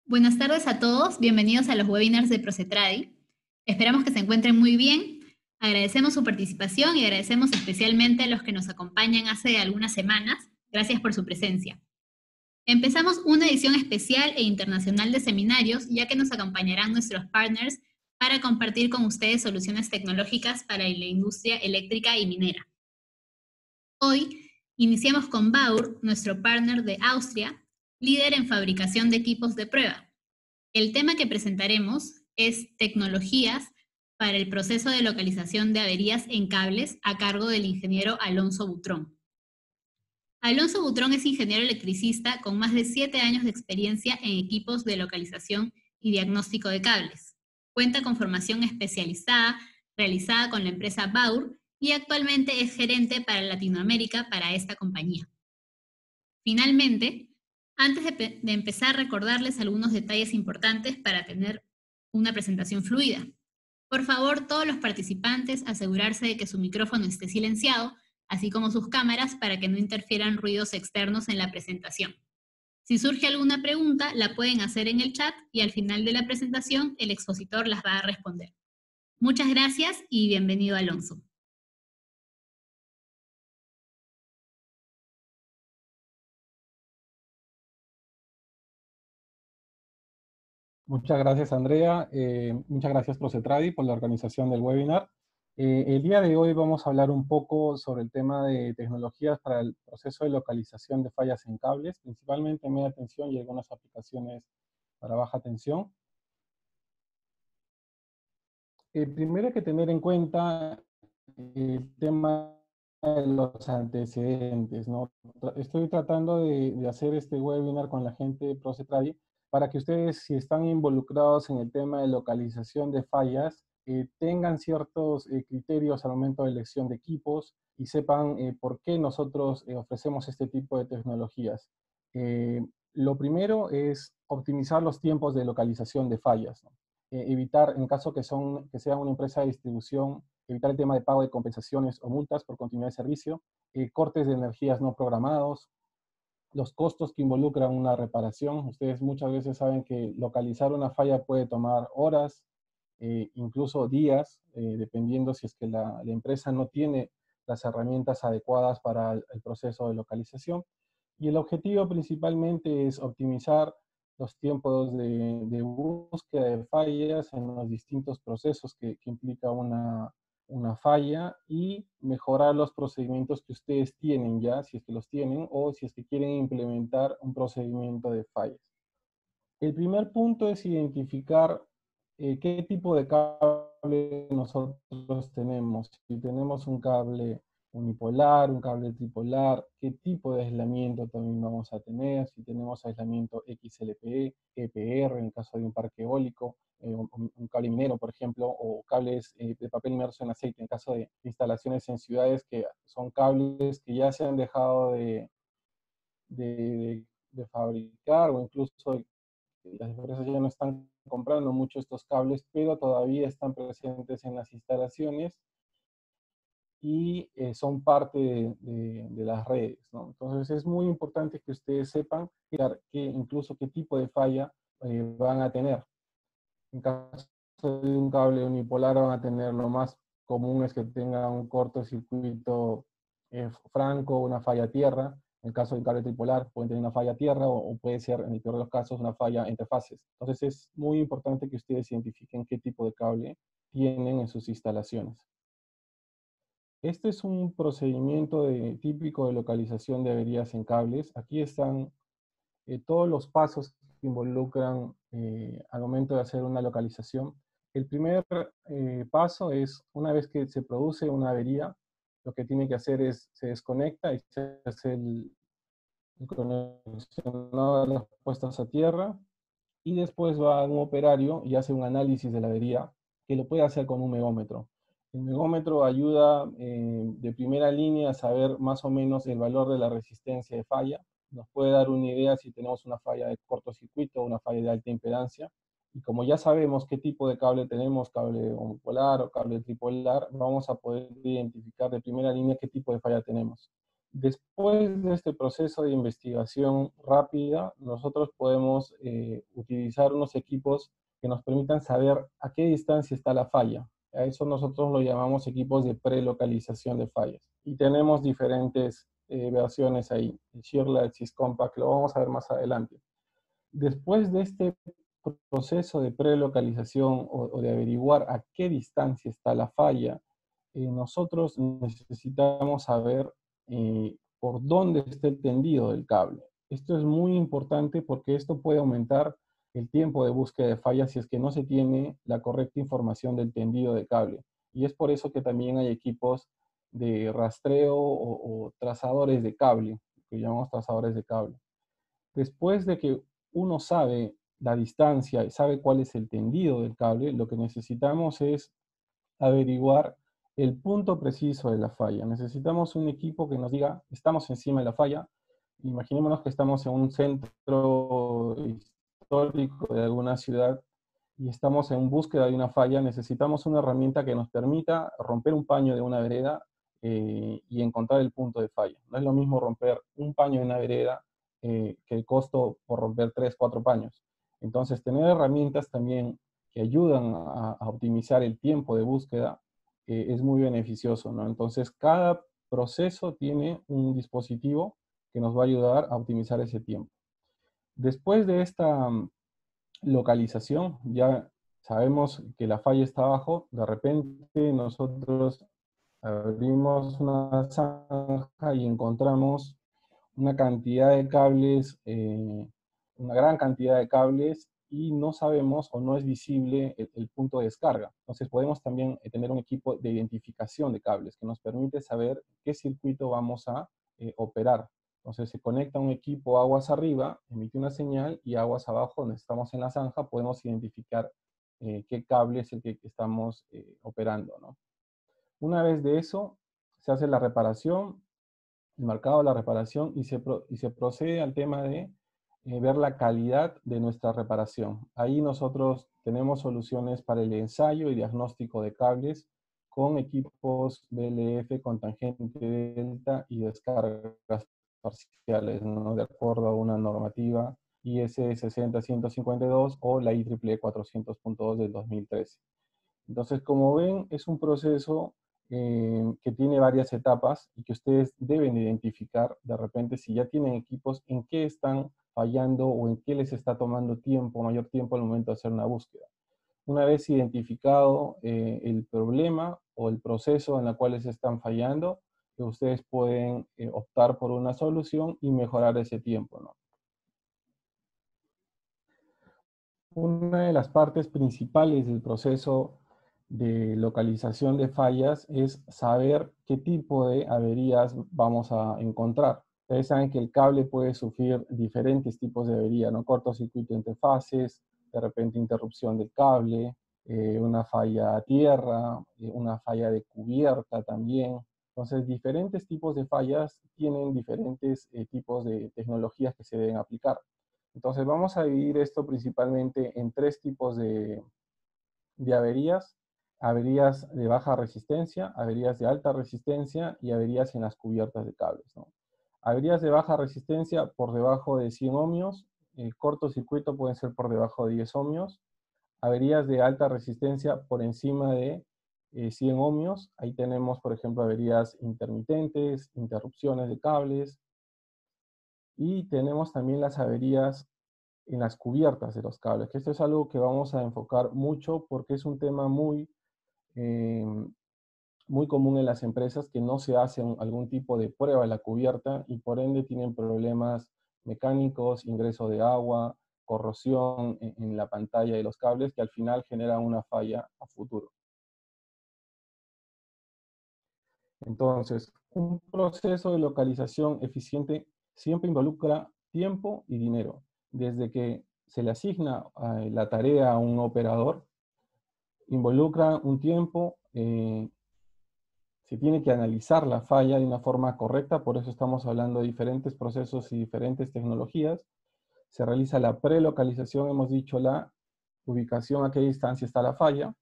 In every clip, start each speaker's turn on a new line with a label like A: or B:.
A: Buenas tardes a todos, bienvenidos a los webinars de Procetradi. Esperamos que se encuentren muy bien. Agradecemos su participación y agradecemos especialmente a los que nos acompañan hace algunas semanas. Gracias por su presencia. Empezamos una edición especial e internacional de seminarios, ya que nos acompañarán nuestros partners para compartir con ustedes soluciones tecnológicas para la industria eléctrica y minera. Hoy iniciamos con Baur, nuestro partner de Austria, líder en fabricación de equipos de prueba. El tema que presentaremos es tecnologías para el proceso de localización de averías en cables a cargo del ingeniero Alonso Butrón. Alonso Butrón es ingeniero electricista con más de 7 años de experiencia en equipos de localización y diagnóstico de cables. Cuenta con formación especializada realizada con la empresa Baur y actualmente es gerente para Latinoamérica para esta compañía. Finalmente, antes de empezar, recordarles algunos detalles importantes para tener una presentación fluida. Por favor, todos los participantes asegurarse de que su micrófono esté silenciado, así como sus cámaras, para que no interfieran ruidos externos en la presentación. Si surge alguna pregunta, la pueden hacer en el chat y al final de la presentación el expositor las va a responder. Muchas gracias y bienvenido, Alonso.
B: Muchas gracias, Andrea. Muchas gracias, Procetradi, por la organización del webinar. El día de hoy vamos a hablar un poco sobre el tema de tecnologías para el proceso de localización de fallas en cables, principalmente en media tensión y algunas aplicaciones para baja tensión. Primero hay que tener en cuenta el tema de los antecedentes, ¿no? Estoy tratando de hacer este webinar con la gente de Procetradi para que ustedes, si están involucrados en el tema de localización de fallas, tengan ciertos criterios al momento de elección de equipos y sepan por qué nosotros ofrecemos este tipo de tecnologías. Lo primero es optimizar los tiempos de localización de fallas, ¿no? Evitar, en caso que sea una empresa de distribución, evitar el tema de pago de compensaciones o multas por continuidad de servicio, cortes de energías no programados, los costos que involucran una reparación. Ustedes muchas veces saben que localizar una falla puede tomar horas, incluso días, dependiendo si es que la empresa no tiene las herramientas adecuadas para el proceso de localización. Y el objetivo principalmente es optimizar los tiempos de búsqueda de fallas en los distintos procesos que implica una falla y mejorar los procedimientos que ustedes tienen ya, si es que los tienen, o si es que quieren implementar un procedimiento de fallas. El primer punto es identificar qué tipo de cable nosotros tenemos. Si tenemos un cable unipolar, un cable tripolar, qué tipo de aislamiento también vamos a tener, si tenemos aislamiento XLPE, EPR en el caso de un parque eólico, un cable minero, por ejemplo, o cables de papel inmerso en aceite, en caso de instalaciones en ciudades que son cables que ya se han dejado de fabricar, o incluso las empresas ya no están comprando mucho estos cables, pero todavía están presentes en las instalaciones y son parte de las redes, ¿no? Entonces es muy importante que ustedes sepan que incluso qué tipo de falla van a tener. En caso de un cable unipolar van a tener, lo más común es que tenga un cortocircuito franco, una falla tierra. En el caso de un cable tripolar pueden tener una falla tierra o puede ser, en el peor de los casos, una falla entre fases. Entonces es muy importante que ustedes identifiquen qué tipo de cable tienen en sus instalaciones. Este es un procedimiento típico de localización de averías en cables. Aquí están todos los pasos que involucran al momento de hacer una localización. El primer paso es, una vez que se produce una avería, lo que tiene que hacer es, se desconecta y se hace el conexionado de las puestas a tierra, y después va a un operario y hace un análisis de la avería, que lo puede hacer con un megómetro. El megómetro ayuda de primera línea a saber más o menos el valor de la resistencia de falla. Nos puede dar una idea si tenemos una falla de cortocircuito o una falla de alta impedancia. Y como ya sabemos qué tipo de cable tenemos, cable unipolar o cable tripolar, vamos a poder identificar de primera línea qué tipo de falla tenemos. Después de este proceso de investigación rápida, nosotros podemos utilizar unos equipos que nos permitan saber a qué distancia está la falla. A eso nosotros lo llamamos equipos de prelocalización de fallas. Y tenemos diferentes versiones ahí, el Shearlight, el SysCompact, lo vamos a ver más adelante. Después de este proceso de prelocalización o de averiguar a qué distancia está la falla, nosotros necesitamos saber por dónde está el tendido del cable. Esto es muy importante porque esto puede aumentar el tiempo de búsqueda de fallas si es que no se tiene la correcta información del tendido de cable. Y es por eso que también hay equipos de rastreo o trazadores de cable, que llamamos trazadores de cable. Después de que uno sabe la distancia y sabe cuál es el tendido del cable, lo que necesitamos es averiguar el punto preciso de la falla. Necesitamos un equipo que nos diga, estamos encima de la falla. Imaginémonos que estamos en un centro histórico de alguna ciudad y estamos en búsqueda de una falla. Necesitamos una herramienta que nos permita romper un paño de una vereda y encontrar el punto de falla. No es lo mismo romper un paño de una vereda que el costo por romper 3, 4 paños. Entonces, tener herramientas también que ayudan a optimizar el tiempo de búsqueda es muy beneficioso, ¿no? Entonces, cada proceso tiene un dispositivo que nos va a ayudar a optimizar ese tiempo. Después de esta localización, ya sabemos que la falla está abajo, de repente nosotros abrimos una zanja y encontramos una cantidad de cables, una gran cantidad de cables y no sabemos o no es visible el punto de descarga. Entonces podemos también tener un equipo de identificación de cables que nos permite saber qué circuito vamos a operar. Entonces se conecta un equipo aguas arriba, emite una señal y aguas abajo, donde estamos en la zanja, podemos identificar qué cable es el que estamos operando, ¿no? Una vez de eso, se hace la reparación, el marcado de la reparación y se procede al tema de ver la calidad de nuestra reparación. Ahí nosotros tenemos soluciones para el ensayo y diagnóstico de cables con equipos BLF con tangente delta y descargas parciales, ¿no? De acuerdo a una normativa IS 60152 o la IEEE 400.2 del 2013. Entonces, como ven, es un proceso que tiene varias etapas y que ustedes deben identificar de repente si ya tienen equipos en qué están fallando o en qué les está tomando tiempo, mayor tiempo al momento de hacer una búsqueda. Una vez identificado el problema o el proceso en el cual les están fallando, ustedes pueden optar por una solución y mejorar ese tiempo, ¿no? Una de las partes principales del proceso de localización de fallas es saber qué tipo de averías vamos a encontrar. Ustedes saben que el cable puede sufrir diferentes tipos de avería, ¿no? Cortocircuito entre fases, de repente interrupción del cable, una falla a tierra, una falla de cubierta también. Entonces, diferentes tipos de fallas tienen diferentes tipos de tecnologías que se deben aplicar. Entonces vamos a dividir esto principalmente en tres tipos de averías. Averías de baja resistencia, averías de alta resistencia y averías en las cubiertas de cables, ¿no? Averías de baja resistencia por debajo de 100 ohmios, cortocircuito pueden ser por debajo de 10 ohmios. Averías de alta resistencia por encima de 100 ohmios. Ahí tenemos, por ejemplo, averías intermitentes, interrupciones de cables. Y tenemos también las averías en las cubiertas de los cables, que esto es algo que vamos a enfocar mucho porque es un tema eh, muy común en las empresas que no se hace algún tipo de prueba en la cubierta y por ende tienen problemas mecánicos, ingreso de agua, corrosión en la pantalla de los cables que al final generan una falla a futuro. Entonces, un proceso de localización eficiente siempre involucra tiempo y dinero. Desde que se le asigna la tarea a un operador, involucra un tiempo, se tiene que analizar la falla de una forma correcta, por eso estamos hablando de diferentes procesos y diferentes tecnologías. Se realiza la prelocalización, hemos dicho la ubicación a qué distancia está la falla,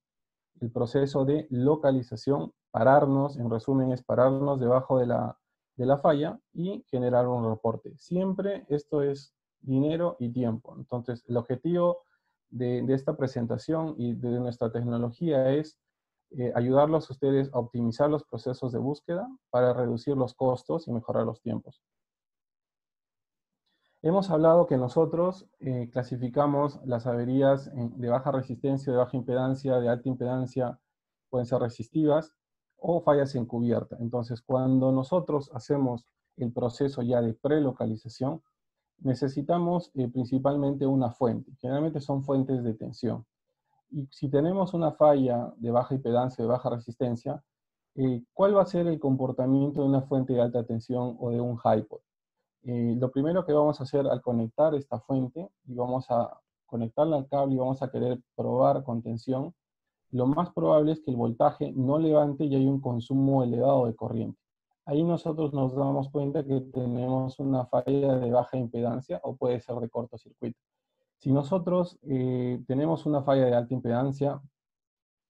B: el proceso de localización, pararnos, en resumen es pararnos debajo de la de la falla y generar un reporte. Siempre esto es dinero y tiempo. Entonces, el objetivo de esta presentación y de nuestra tecnología es ayudarlos a ustedes a optimizar los procesos de búsqueda para reducir los costos y mejorar los tiempos. Hemos hablado que nosotros clasificamos las averías de baja resistencia, de baja impedancia, de alta impedancia, pueden ser resistivas o fallas encubiertas. Entonces, cuando nosotros hacemos el proceso ya de prelocalización, necesitamos principalmente una fuente. Generalmente son fuentes de tensión. Y si tenemos una falla de baja impedancia, de baja resistencia, ¿cuál va a ser el comportamiento de una fuente de alta tensión o de un HiPod? Lo primero que vamos a hacer al conectar esta fuente, y vamos a conectarla al cable y vamos a querer probar con tensión, lo más probable es que el voltaje no levante y hay un consumo elevado de corriente. Ahí nosotros nos damos cuenta que tenemos una falla de baja impedancia o puede ser de cortocircuito. Si nosotros tenemos una falla de alta impedancia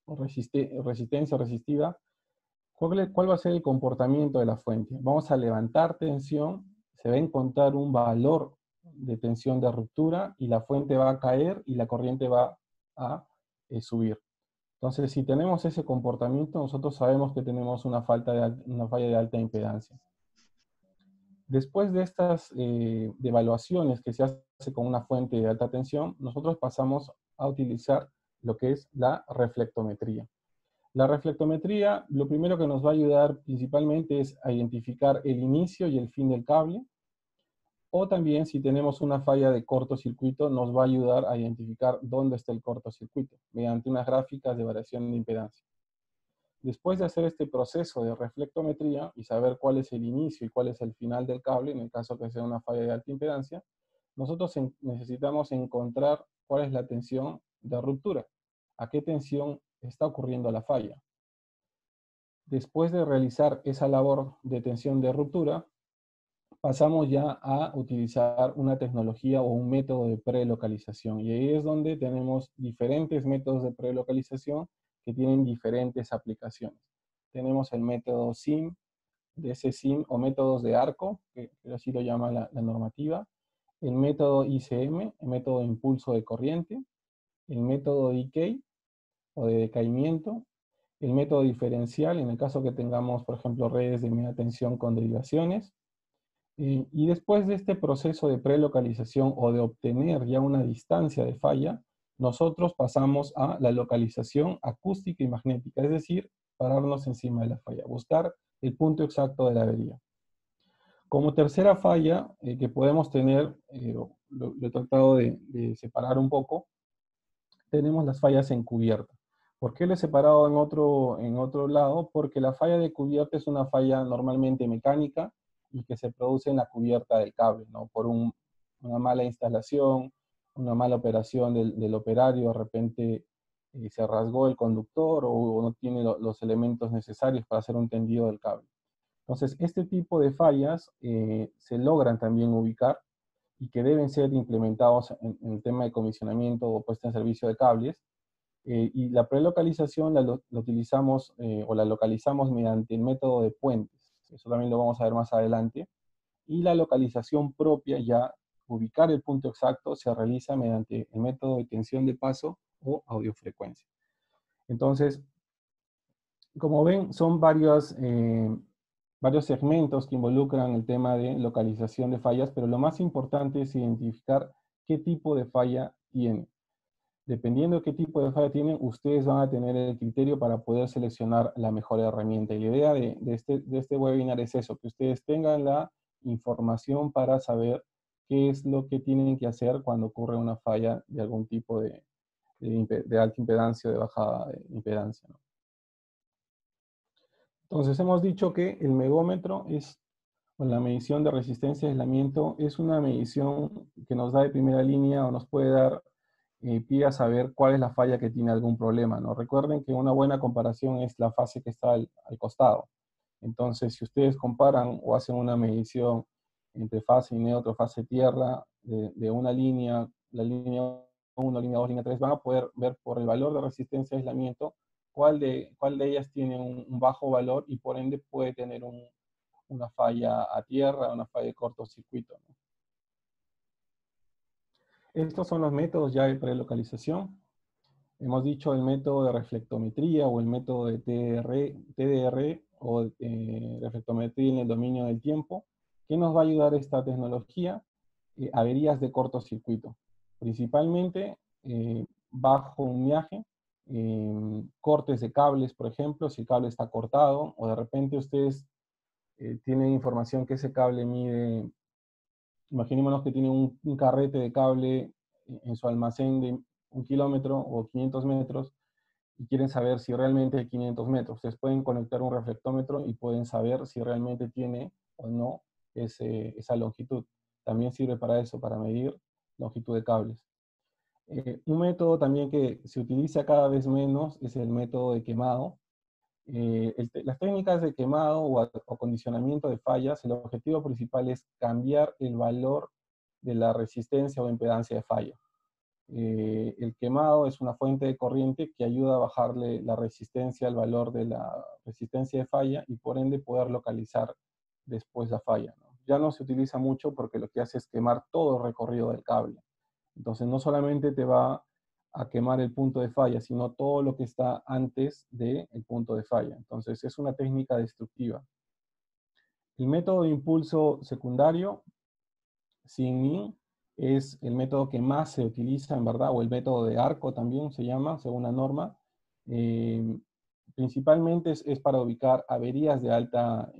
B: o resistencia resistiva, ¿cuál va a ser el comportamiento de la fuente? Vamos a levantar tensión, se va a encontrar un valor de tensión de ruptura y la fuente va a caer y la corriente va a subir. Entonces, si tenemos ese comportamiento, nosotros sabemos que tenemos una falla de alta impedancia. Después de estas evaluaciones que se hace con una fuente de alta tensión, nosotros pasamos a utilizar lo que es la reflectometría. La reflectometría, lo primero que nos va a ayudar principalmente es a identificar el inicio y el fin del cable, o también si tenemos una falla de cortocircuito, nos va a ayudar a identificar dónde está el cortocircuito, mediante unas gráficas de variación de impedancia. Después de hacer este proceso de reflectometría y saber cuál es el inicio y cuál es el final del cable, en el caso que sea una falla de alta impedancia, nosotros necesitamos encontrar cuál es la tensión de ruptura, a qué tensión está ocurriendo la falla. Después de realizar esa labor de tensión de ruptura, pasamos ya a utilizar una tecnología o un método de prelocalización. Y ahí es donde tenemos diferentes métodos de prelocalización que tienen diferentes aplicaciones. Tenemos el método SIM, DSSIM o métodos de arco, que así lo llama la normativa, el método ICM, el método de impulso de corriente, el método decay o de decaimiento, el método diferencial, en el caso que tengamos, por ejemplo, redes de media tensión con derivaciones. Y después de este proceso de prelocalización o de obtener ya una distancia de falla, nosotros pasamos a la localización acústica y magnética, es decir, pararnos encima de la falla, buscar el punto exacto de la avería. Como tercera falla que podemos tener, lo he tratado de separar un poco, tenemos las fallas encubiertas. ¿Por qué lo he separado en otro lado? Porque la falla de cubierta es una falla normalmente mecánica y que se produce en la cubierta del cable, ¿no? Por una mala instalación, una mala operación del operario, de repente se rasgó el conductor o no tiene los elementos necesarios para hacer un tendido del cable. Entonces, este tipo de fallas se logran también ubicar y que deben ser implementados en el tema de comisionamiento o puesta en servicio de cables. Y la prelocalización la utilizamos o la localizamos mediante el método de puentes. Eso también lo vamos a ver más adelante. Y la localización propia, ya ubicar el punto exacto, se realiza mediante el método de tensión de paso o audiofrecuencia. Entonces, como ven, son varios segmentos que involucran el tema de localización de fallas, pero lo más importante es identificar qué tipo de falla tiene. Dependiendo de qué tipo de falla tienen, ustedes van a tener el criterio para poder seleccionar la mejor herramienta. Y la idea de este webinar es eso, que ustedes tengan la información para saber qué es lo que tienen que hacer cuando ocurre una falla de algún tipo de alta impedancia o de baja impedancia, ¿no? Entonces hemos dicho que el megómetro o la medición de resistencia de aislamiento, es una medición que nos da de primera línea o nos puede dar pie a saber cuál es la falla que tiene algún problema, ¿no? Recuerden que una buena comparación es la fase que está al costado. Entonces, si ustedes comparan o hacen una medición entre fase y neutro, fase tierra, de una línea, la línea 1, línea 2, línea 3, van a poder ver por el valor de resistencia de aislamiento cuál de ellas tiene un bajo valor y por ende puede tener una falla a tierra, una falla de cortocircuito, ¿no? Estos son los métodos ya de prelocalización. Hemos dicho el método de reflectometría o el método de TDR o reflectometría en el dominio del tiempo. ¿Qué nos va a ayudar esta tecnología? Averías de cortocircuito, principalmente bajo un viaje, cortes de cables, por ejemplo, si el cable está cortado o de repente ustedes tienen información que ese cable mide. Imaginémonos que tiene un carrete de cable en su almacén de 1 kilómetro o 500 metros y quieren saber si realmente hay 500 metros. Ustedes pueden conectar un reflectómetro y pueden saber si realmente tiene o no esa longitud. También sirve para eso, para medir longitud de cables. Un método también que se utiliza cada vez menos es el método de quemado. Las técnicas de quemado o acondicionamiento de fallas, el objetivo principal es cambiar el valor de la resistencia o impedancia de falla. El quemado es una fuente de corriente que ayuda a bajarle la resistencia al valor de la resistencia de falla y por ende poder localizar después la falla, ¿no? Ya no se utiliza mucho porque lo que hace es quemar todo el recorrido del cable. Entonces no solamente te va a quemar el punto de falla, sino todo lo que está antes del punto de falla. Entonces es una técnica destructiva. El método de impulso secundario, sin es el método que más se utiliza, en verdad, o el método de arco también se llama, según la norma. Principalmente es para ubicar averías de alta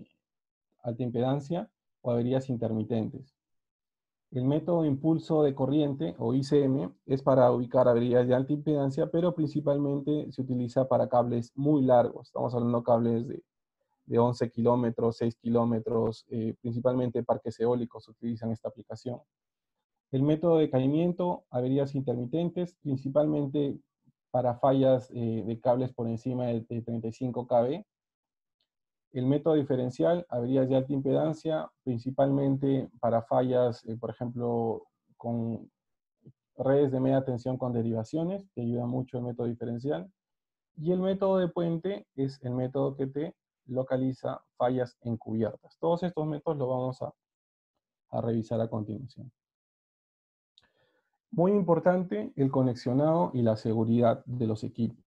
B: impedancia o averías intermitentes. El método de impulso de corriente, o ICM, es para ubicar averías de alta impedancia, pero principalmente se utiliza para cables muy largos. Estamos hablando de cables de 11 kilómetros, 6 kilómetros, principalmente parques eólicos utilizan esta aplicación. El método de caimiento, averías intermitentes, principalmente para fallas de cables por encima de 35 kV. El método diferencial, averías de alta impedancia, principalmente para fallas, por ejemplo, con redes de media tensión con derivaciones, que ayuda mucho el método diferencial. Y el método de puente es el método que te localiza fallas encubiertas. Todos estos métodos los vamos a revisar a continuación. Muy importante el conexionado y la seguridad de los equipos.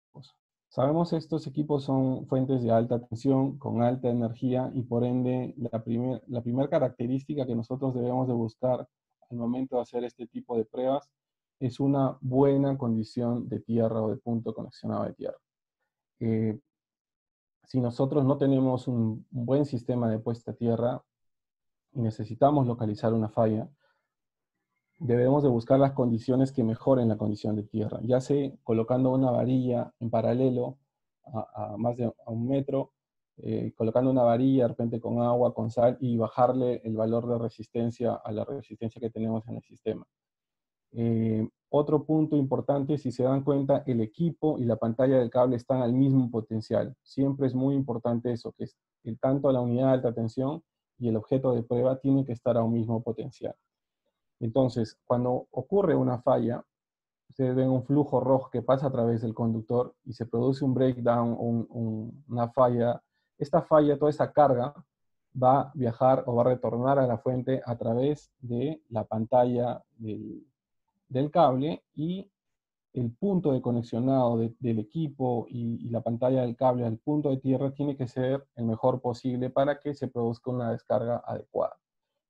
B: Sabemos que estos equipos son fuentes de alta tensión, con alta energía, y por ende la primera característica que nosotros debemos de buscar al momento de hacer este tipo de pruebas es una buena condición de tierra o de punto conexionado de tierra. Si nosotros no tenemos un buen sistema de puesta a tierra y necesitamos localizar una falla, debemos de buscar las condiciones que mejoren la condición de tierra, ya sea colocando una varilla en paralelo a más de 1 metro, colocando una varilla de repente con agua, con sal, y bajarle el valor de resistencia a la resistencia que tenemos en el sistema. Otro punto importante, si se dan cuenta, el equipo y la pantalla del cable están al mismo potencial. Siempre es muy importante eso, que tanto la unidad de alta tensión y el objeto de prueba tienen que estar a un mismo potencial. Entonces, cuando ocurre una falla, ustedes ven un flujo rojo que pasa a través del conductor y se produce un breakdown, una falla. Esta falla, toda esa carga, va a viajar o va a retornar a la fuente a través de la pantalla del cable, y el punto de conexionado del equipo y la pantalla del cable al punto de tierra tiene que ser el mejor posible para que se produzca una descarga adecuada.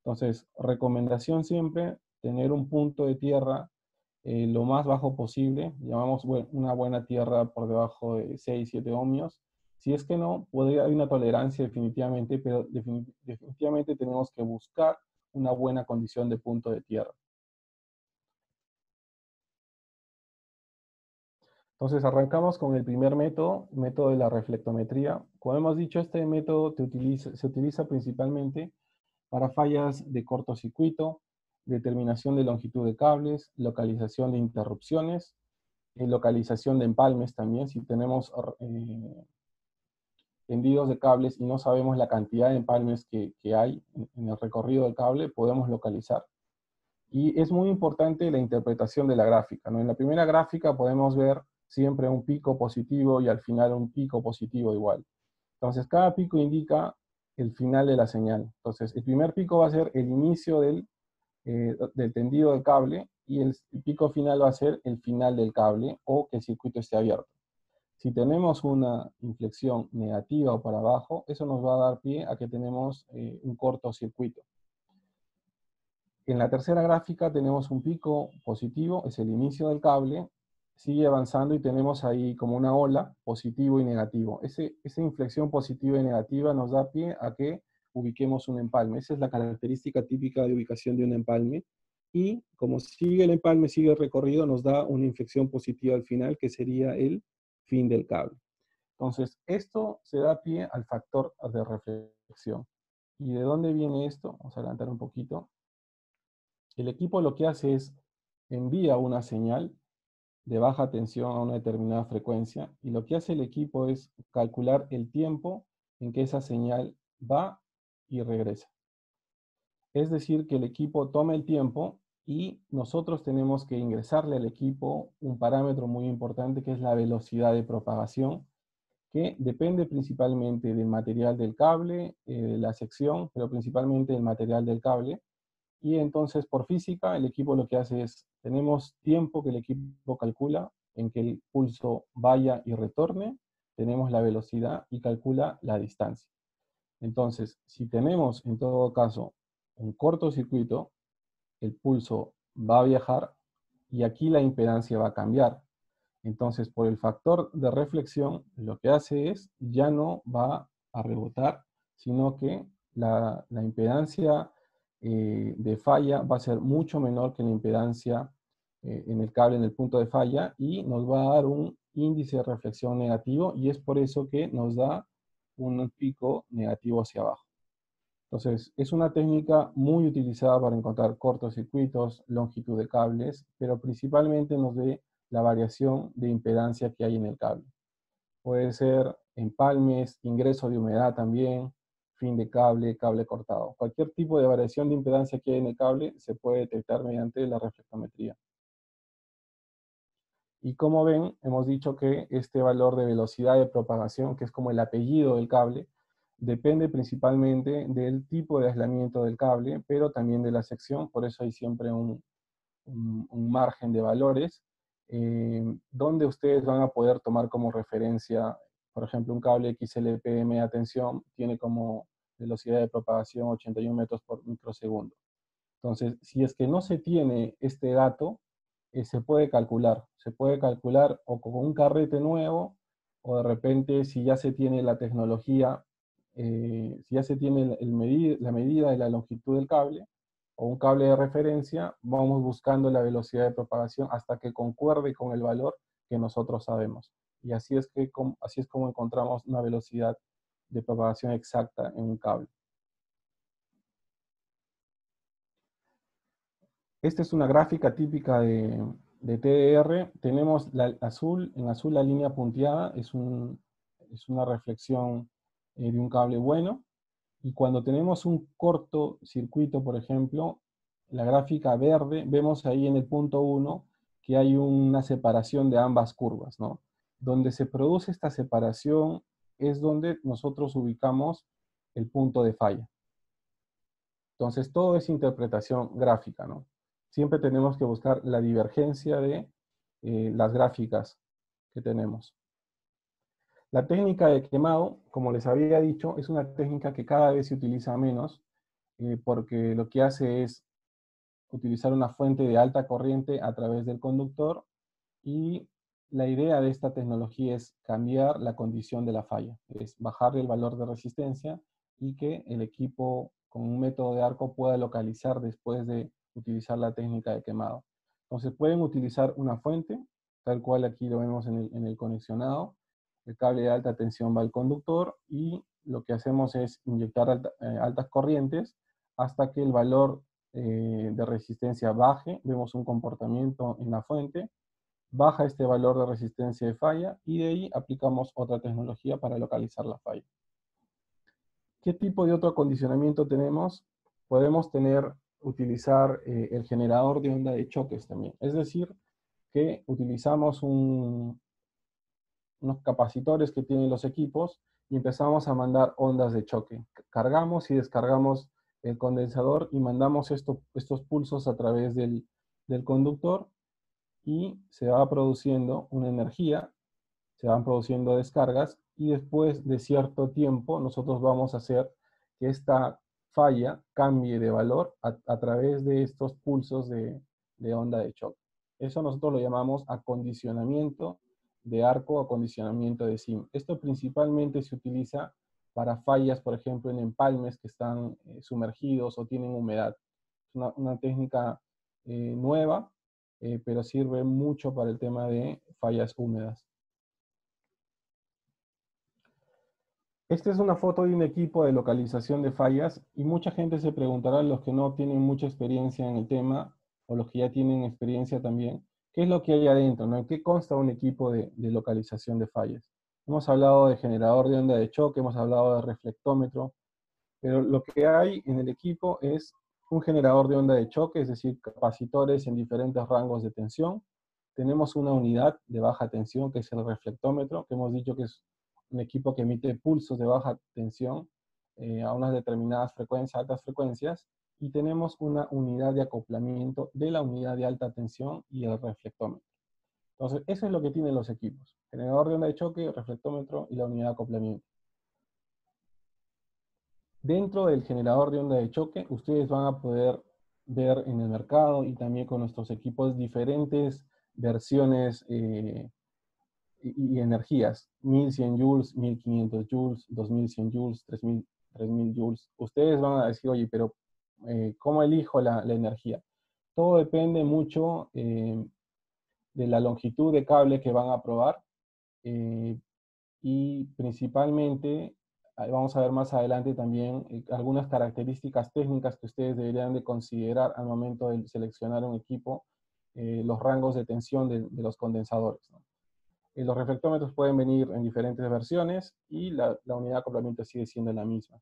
B: Entonces, recomendación siempre, tener un punto de tierra lo más bajo posible, llamamos una buena tierra por debajo de 6-7 ohmios. Si es que no, podría haber una tolerancia definitivamente, pero definitivamente tenemos que buscar una buena condición de punto de tierra. Entonces arrancamos con el primer método, el método de la reflectometría. Como hemos dicho, este método se utiliza principalmente para fallas de cortocircuito, determinación de longitud de cables, localización de interrupciones, localización de empalmes también. Si tenemos tendidos de cables y no sabemos la cantidad de empalmes que hay en el recorrido del cable, podemos localizar. Y es muy importante la interpretación de la gráfica, ¿no? En la primera gráfica podemos ver siempre un pico positivo y al final un pico positivo igual. Entonces, cada pico indica el final de la señal. Entonces, el primer pico va a ser el inicio del tendido del cable, y el pico final va a ser el final del cable, o que el circuito esté abierto. Si tenemos una inflexión negativa o para abajo, eso nos va a dar pie a que tenemos un cortocircuito. En la tercera gráfica tenemos un pico positivo, es el inicio del cable, sigue avanzando y tenemos ahí como una ola, positivo y negativo. Esa inflexión positiva y negativa nos da pie a que ubiquemos un empalme. Esa es la característica típica de ubicación de un empalme. Y como sigue el empalme, sigue el recorrido, nos da una inflexión positiva al final, que sería el fin del cable. Entonces, esto se da pie al factor de reflexión. ¿Y de dónde viene esto? Vamos a adelantar un poquito. El equipo lo que hace es envía una señal de baja tensión a una determinada frecuencia, y lo que hace el equipo es calcular el tiempo en que esa señal va y regresa. Es decir, que el equipo toma el tiempo y nosotros tenemos que ingresarle al equipo un parámetro muy importante, que es la velocidad de propagación, que depende principalmente del material del cable, de la sección, pero principalmente del material del cable. Y entonces, por física, el equipo lo que hace es, tenemos tiempo que el equipo calcula en que el pulso vaya y retorne, tenemos la velocidad y calcula la distancia. Entonces, si tenemos en todo caso un cortocircuito, el pulso va a viajar y aquí la impedancia va a cambiar. Entonces, por el factor de reflexión, lo que hace es, ya no va a rebotar, sino que la impedancia de falla va a ser mucho menor que la impedancia en el cable, en el punto de falla, y nos va a dar un índice de reflexión negativo, y es por eso que nos da un pico negativo hacia abajo. Entonces, es una técnica muy utilizada para encontrar cortocircuitos, longitud de cables, pero principalmente nos ve la variación de impedancia que hay en el cable. Puede ser empalmes, ingreso de humedad también, fin de cable, cable cortado. Cualquier tipo de variación de impedancia que hay en el cable se puede detectar mediante la reflectometría. Y como ven, hemos dicho que este valor de velocidad de propagación, que es como el apellido del cable, depende principalmente del tipo de aislamiento del cable, pero también de la sección. Por eso hay siempre un margen de valores, donde ustedes van a poder tomar como referencia, por ejemplo, un cable XLPE media tensión tiene como velocidad de propagación 81 metros por microsegundo. Entonces, si es que no se tiene este dato, se puede calcular o con un carrete nuevo, o de repente si ya se tiene la tecnología, si ya se tiene la medida de la longitud del cable, o un cable de referencia, vamos buscando la velocidad de propagación hasta que concuerde con el valor que nosotros sabemos. Y así es como encontramos una velocidad de propagación exacta en un cable. Esta es una gráfica típica de TDR. Tenemos en azul la línea punteada, es una reflexión de un cable bueno. Y cuando tenemos un cortocircuito, por ejemplo, la gráfica verde, vemos ahí en el punto 1 que hay una separación de ambas curvas, ¿no? Donde se produce esta separación es donde nosotros ubicamos el punto de falla. Entonces, todo es interpretación gráfica, ¿no? Siempre tenemos que buscar la divergencia de las gráficas que tenemos. La técnica de quemado, como les había dicho, es una técnica que cada vez se utiliza menos, porque lo que hace es utilizar una fuente de alta corriente a través del conductor, y la idea de esta tecnología es cambiar la condición de la falla, es bajarle el valor de resistencia y que el equipo con un método de arco pueda localizar después de utilizar la técnica de quemado. Entonces pueden utilizar una fuente, tal cual aquí lo vemos en el conexionado. El cable de alta tensión va al conductor y lo que hacemos es inyectar altas corrientes hasta que el valor de resistencia baje. Vemos un comportamiento en la fuente, baja este valor de resistencia de falla y de ahí aplicamos otra tecnología para localizar la falla. ¿Qué tipo de otro acondicionamiento tenemos? Podemos utilizar el generador de onda de choques también. Es decir, que utilizamos unos capacitores que tienen los equipos y empezamos a mandar ondas de choque. Cargamos y descargamos el condensador y mandamos estos pulsos a través del conductor y se va produciendo una energía, se van produciendo descargas y después de cierto tiempo nosotros vamos a hacer que esta falla cambie de valor a través de estos pulsos de onda de choque. Eso nosotros lo llamamos acondicionamiento de arco o acondicionamiento de sim. Esto principalmente se utiliza para fallas, por ejemplo, en empalmes que están sumergidos o tienen humedad. Es una técnica nueva, pero sirve mucho para el tema de fallas húmedas. Esta es una foto de un equipo de localización de fallas y mucha gente se preguntará, los que no tienen mucha experiencia en el tema o los que ya tienen experiencia también, ¿qué es lo que hay adentro? ¿No? ¿En qué consta un equipo de localización de fallas? Hemos hablado de generador de onda de choque, hemos hablado de reflectómetro, pero lo que hay en el equipo es un generador de onda de choque, es decir, capacitores en diferentes rangos de tensión. Tenemos una unidad de baja tensión, que es el reflectómetro, que hemos dicho que es un equipo que emite pulsos de baja tensión a unas determinadas frecuencias, altas frecuencias, y tenemos una unidad de acoplamiento de la unidad de alta tensión y el reflectómetro. Entonces, eso es lo que tienen los equipos: generador de onda de choque, reflectómetro y la unidad de acoplamiento. Dentro del generador de onda de choque, ustedes van a poder ver en el mercado y también con nuestros equipos diferentes versiones y energías. 1100 joules, 1500 joules, 2100 joules, 3000 joules. Ustedes van a decir, oye, pero ¿cómo elijo la energía? Todo depende mucho de la longitud de cable que van a probar y principalmente, vamos a ver más adelante también algunas características técnicas que ustedes deberían de considerar al momento de seleccionar un equipo, los rangos de tensión de los condensadores, ¿no? Los reflectómetros pueden venir en diferentes versiones y la unidad de acoplamiento sigue siendo la misma.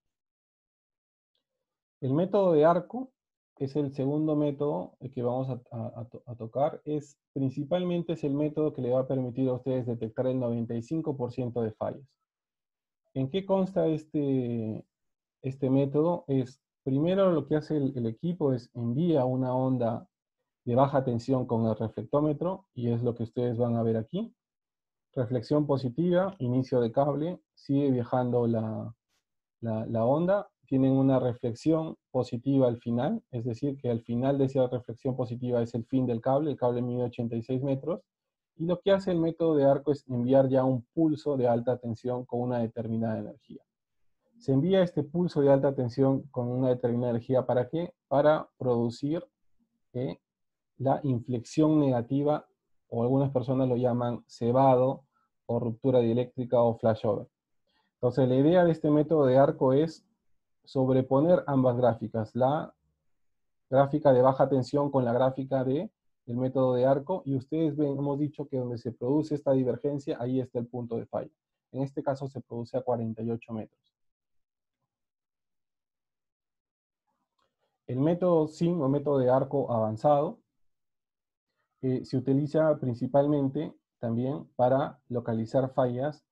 B: El método de arco es el segundo método que vamos a tocar. Principalmente es el método que le va a permitir a ustedes detectar el 95% de fallas. ¿En qué consta este método? Primero lo que hace el equipo es envía una onda de baja tensión con el reflectómetro, y es lo que ustedes van a ver aquí. Reflexión positiva, inicio de cable, sigue viajando la onda, tienen una reflexión positiva al final, es decir, que al final de esa reflexión positiva es el fin del cable, el cable mide 86 metros, y lo que hace el método de arco es enviar ya un pulso de alta tensión con una determinada energía. Se envía este pulso de alta tensión con una determinada energía, ¿para qué? Para producir la inflexión negativa, o algunas personas lo llaman cebado, o ruptura dieléctrica o flashover. Entonces la idea de este método de arco es sobreponer ambas gráficas, la gráfica de baja tensión con la gráfica del método de arco, y ustedes ven, hemos dicho que donde se produce esta divergencia, ahí está el punto de falla. En este caso se produce a 48 metros. El método SIM o método de arco avanzado se utiliza principalmente también para localizar fallas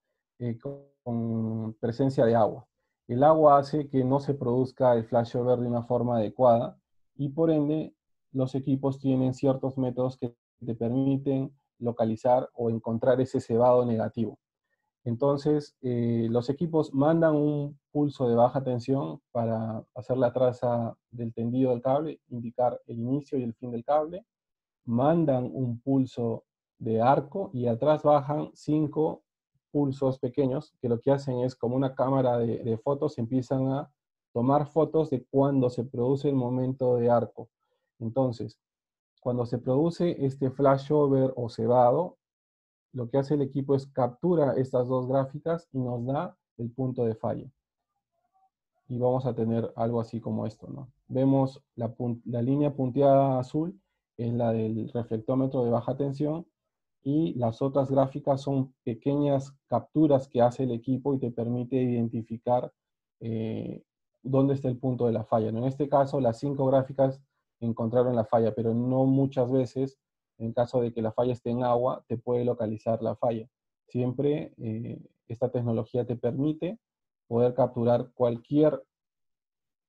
B: con presencia de agua. El agua hace que no se produzca el flashover de una forma adecuada y por ende los equipos tienen ciertos métodos que te permiten localizar o encontrar ese cebado negativo. Entonces, los equipos mandan un pulso de baja tensión para hacer la traza del tendido del cable, indicar el inicio y el fin del cable, mandan un pulso de arco y atrás bajan 5 pulsos pequeños que lo que hacen es, como una cámara de fotos, empiezan a tomar fotos de cuando se produce el momento de arco. Entonces, cuando se produce este flashover o cebado, lo que hace el equipo es captura estas dos gráficas y nos da el punto de falla. Y vamos a tener algo así como esto, ¿no? Vemos la línea punteada azul, es la del reflectómetro de baja tensión, y las otras gráficas son pequeñas capturas que hace el equipo y te permite identificar dónde está el punto de la falla, ¿no? En este caso, las 5 gráficas encontraron la falla, pero no muchas veces, en caso de que la falla esté en agua, te puede localizar la falla. Siempre esta tecnología te permite poder capturar cualquier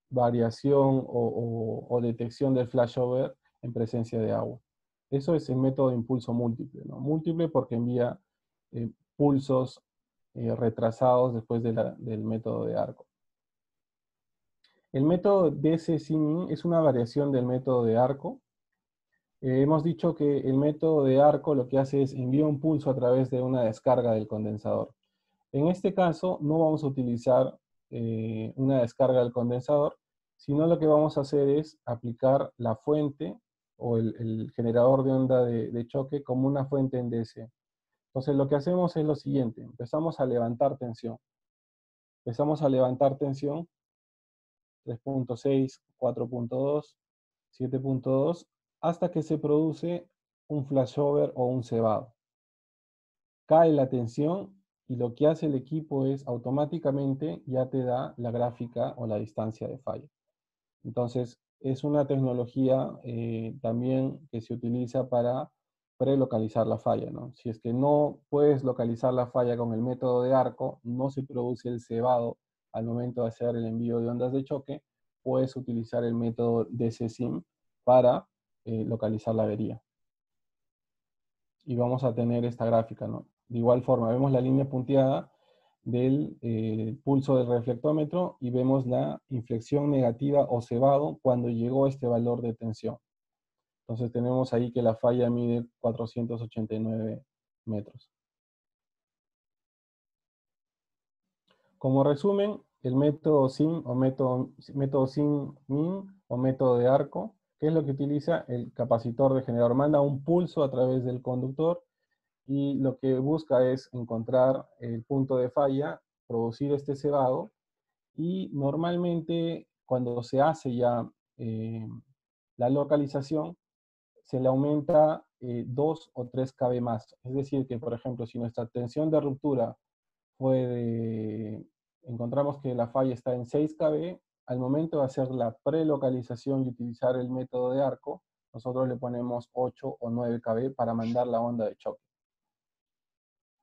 B: variación o detección del flashover en presencia de agua. Eso es el método de impulso múltiple, ¿no? Múltiple porque envía pulsos retrasados después del método de arco. El método DC-Sin es una variación del método de arco. Hemos dicho que el método de arco lo que hace es envía un pulso a través de una descarga del condensador. En este caso no vamos a utilizar una descarga del condensador, sino lo que vamos a hacer es aplicar la fuente o el generador de onda de choque como una fuente en DC. Entonces lo que hacemos es lo siguiente, empezamos a levantar tensión. Empezamos a levantar tensión 3.6, 4.2, 7.2, hasta que se produce un flashover o un cebado. Cae la tensión y lo que hace el equipo es automáticamente ya te da la gráfica o la distancia de falla. Entonces, es una tecnología también que se utiliza para prelocalizar la falla, ¿no? Si es que no puedes localizar la falla con el método de arco, no se produce el cebado al momento de hacer el envío de ondas de choque, puedes utilizar el método DC-SIM para localizar la avería. Y vamos a tener esta gráfica, ¿no? De igual forma, vemos la línea punteada del pulso del reflectómetro y vemos la inflexión negativa o cebado cuando llegó a este valor de tensión. Entonces tenemos ahí que la falla mide 489 metros. Como resumen, el método SIM o método SIM-MIN o método de arco, ¿qué es lo que utiliza? El capacitor de generador manda un pulso a través del conductor y lo que busca es encontrar el punto de falla, producir este cebado, y normalmente cuando se hace ya la localización, se le aumenta 2 o 3 kb más. Es decir, que por ejemplo, si nuestra tensión de ruptura encontramos que la falla está en 6 kb, al momento de hacer la prelocalización y utilizar el método de arco, nosotros le ponemos 8 o 9 kb para mandar la onda de choque.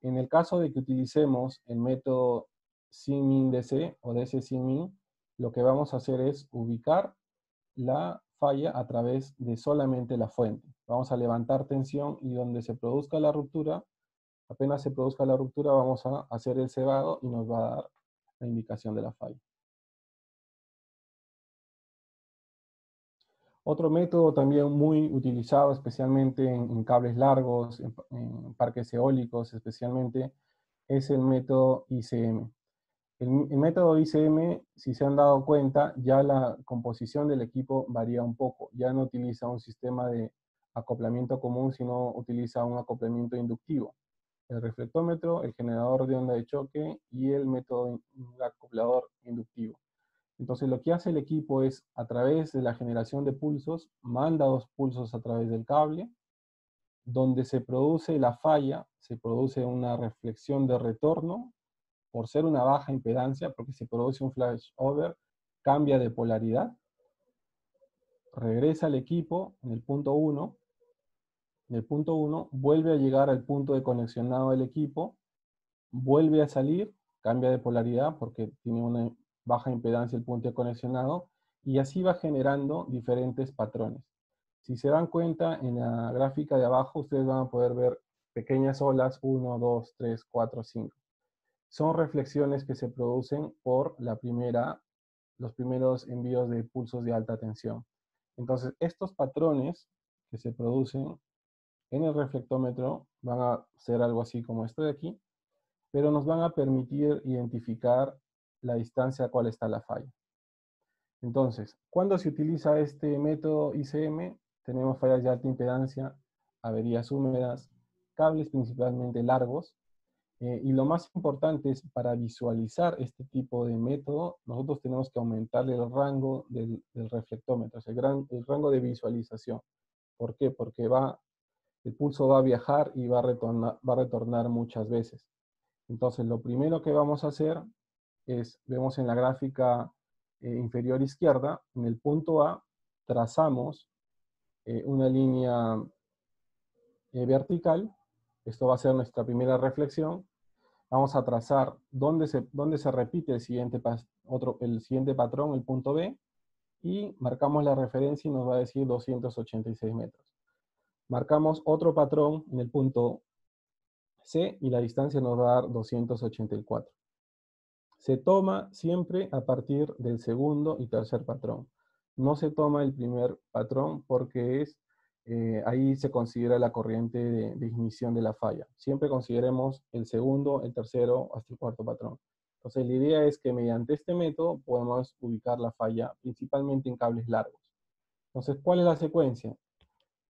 B: En el caso de que utilicemos el método SIM-MIN-DC o DC-SIM-MIN, lo que vamos a hacer es ubicar la falla a través de solamente la fuente. Vamos a levantar tensión y donde se produzca la ruptura, apenas se produzca la ruptura, vamos a hacer el cebado y nos va a dar la indicación de la falla. Otro método también muy utilizado, especialmente en cables largos, en parques eólicos especialmente, es el método ICM. El método ICM, si se han dado cuenta, ya la composición del equipo varía un poco. Ya no utiliza un sistema de acoplamiento común, sino utiliza un acoplamiento inductivo. El reflectómetro, el generador de onda de choque y el método acoplador inductivo. Entonces lo que hace el equipo es, a través de la generación de pulsos, manda 2 pulsos a través del cable, donde se produce la falla, se produce una reflexión de retorno, por ser una baja impedancia, porque se produce un flashover, cambia de polaridad, regresa al equipo en el punto 1, en el punto 1 vuelve a llegar al punto de conexionado del equipo, vuelve a salir, cambia de polaridad porque tiene una baja impedancia el punto de conexionado, y así va generando diferentes patrones. Si se dan cuenta, en la gráfica de abajo ustedes van a poder ver pequeñas olas, 1, 2, 3, 4, 5. Son reflexiones que se producen por los primeros envíos de pulsos de alta tensión. Entonces, estos patrones que se producen en el reflectómetro van a ser algo así como este de aquí, pero nos van a permitir identificar la distancia a cuál está la falla. Entonces, ¿cuándo se utiliza este método ICM? Tenemos fallas de alta impedancia, averías húmedas, cables principalmente largos, y lo más importante es, para visualizar este tipo de método, nosotros tenemos que aumentarle el rango del reflectómetro, el rango de visualización. ¿Por qué? Porque el pulso va a viajar y va a retornar muchas veces. Entonces, lo primero que vamos a hacer es, vemos en la gráfica inferior izquierda, en el punto A, trazamos una línea vertical. Esto va a ser nuestra primera reflexión. Vamos a trazar dónde se repite el siguiente patrón, el punto B, y marcamos la referencia y nos va a decir 286 metros. Marcamos otro patrón en el punto C y la distancia nos va a dar 284. Se toma siempre a partir del segundo y tercer patrón. No se toma el primer patrón porque ahí se considera la corriente de ignición de la falla. Siempre consideremos el segundo, el tercero, hasta el cuarto patrón. Entonces la idea es que mediante este método podemos ubicar la falla principalmente en cables largos. Entonces, ¿cuál es la secuencia?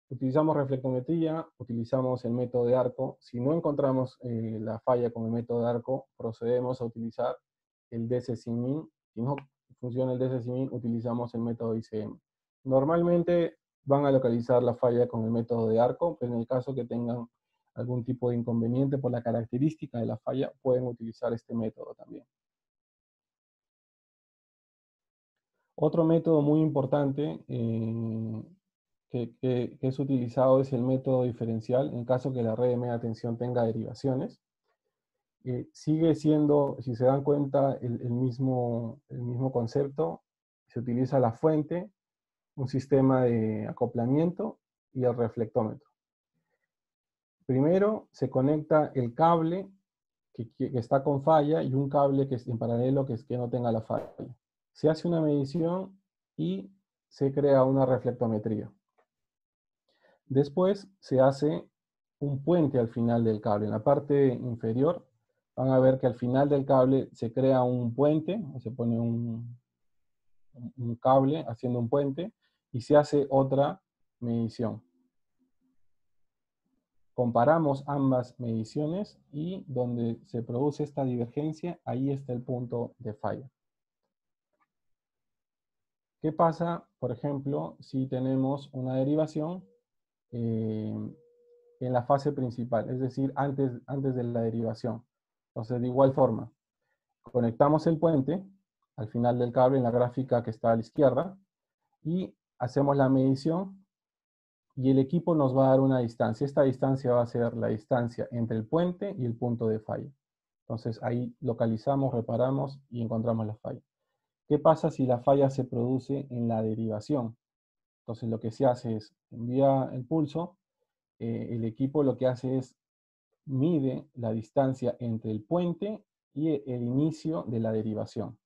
B: Utilizamos reflectometría, utilizamos el método de arco. Si no encontramos la falla con el método de arco, procedemos a utilizar el DC sin min. Si no funciona el DC sin min, utilizamos el método ICM. Normalmente van a localizar la falla con el método de arco, pero en el caso que tengan algún tipo de inconveniente por la característica de la falla, pueden utilizar este método también. Otro método muy importante que es utilizado es el método diferencial en caso que la red de media tensión tenga derivaciones. Sigue siendo, si se dan cuenta, el mismo concepto. Se utiliza la fuente, un sistema de acoplamiento y el reflectómetro. Primero se conecta el cable que está con falla y un cable que es en paralelo que no tenga la falla. Se hace una medición y se crea una reflectometría. Después se hace un puente al final del cable. En la parte inferior van a ver que al final del cable se crea un puente, o se pone un cable haciendo un puente, y se hace otra medición. Comparamos ambas mediciones y donde se produce esta divergencia, ahí está el punto de falla. ¿Qué pasa, por ejemplo, si tenemos una derivación en la fase principal, es decir, antes de la derivación? Entonces, de igual forma, conectamos el puente al final del cable en la gráfica que está a la izquierda y hacemos la medición y el equipo nos va a dar una distancia. Esta distancia va a ser la distancia entre el puente y el punto de falla. Entonces ahí localizamos, reparamos y encontramos la falla. ¿Qué pasa si la falla se produce en la derivación? Entonces lo que se hace es envía el pulso, el equipo lo que hace es mide la distancia entre el puente y el inicio de la derivación.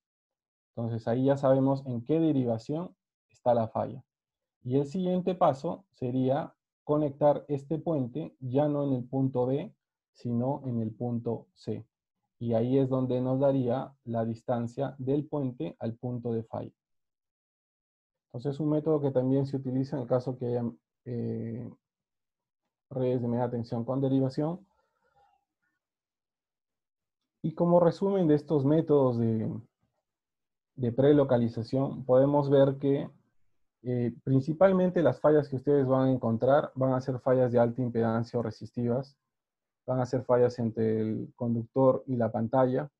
B: Entonces ahí ya sabemos en qué derivación está la falla. Y el siguiente paso sería conectar este puente ya no en el punto B, sino en el punto C. Y ahí es donde nos daría la distancia del puente al punto de falla. Entonces es un método que también se utiliza en el caso que haya redes de media tensión con derivación. Y como resumen de estos métodos de prelocalización, podemos ver que principalmente las fallas que ustedes van a encontrar van a ser fallas de alta impedancia o resistivas, van a ser fallas entre el conductor y la pantalla.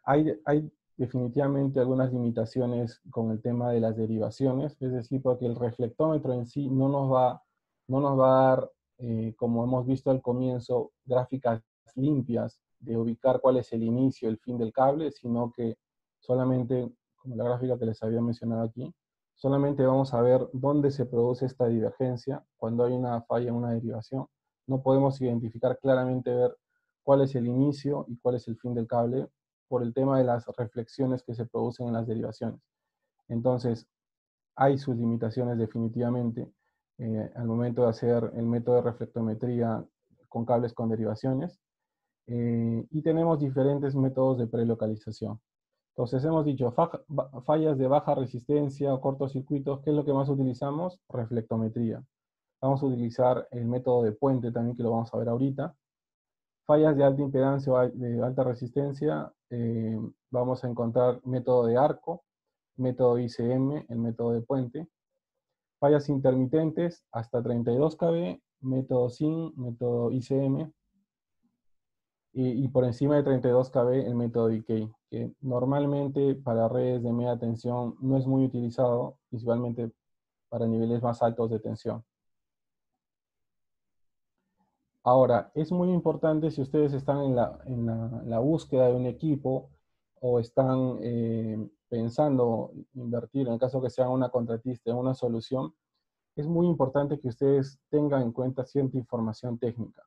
B: Hay definitivamente algunas limitaciones con el tema de las derivaciones, es decir, porque el reflectómetro en sí no nos va a dar, como hemos visto al comienzo, gráficas limpias de ubicar cuál es el inicio, el fin del cable, sino que solamente, como la gráfica que les había mencionado aquí, solamente vamos a ver dónde se produce esta divergencia cuando hay una falla en una derivación. No podemos identificar claramente ver cuál es el inicio y cuál es el fin del cable por el tema de las reflexiones que se producen en las derivaciones. Entonces, hay sus limitaciones definitivamente al momento de hacer el método de reflectometría con cables con derivaciones. Y tenemos diferentes métodos de prelocalización. Entonces hemos dicho fallas de baja resistencia o cortocircuitos. ¿Qué es lo que más utilizamos? Reflectometría. Vamos a utilizar el método de puente también, que lo vamos a ver ahorita. Fallas de alta impedancia o de alta resistencia, vamos a encontrar método de arco, método ICM, el método de puente. Fallas intermitentes hasta 32 kV, método SIN, método ICM. Y por encima de 32 kV el método decay, que normalmente para redes de media tensión no es muy utilizado, principalmente para niveles más altos de tensión. Ahora, es muy importante si ustedes están en la búsqueda de un equipo o están pensando invertir, en el caso que sean una contratista, en una solución, es muy importante que ustedes tengan en cuenta cierta información técnica.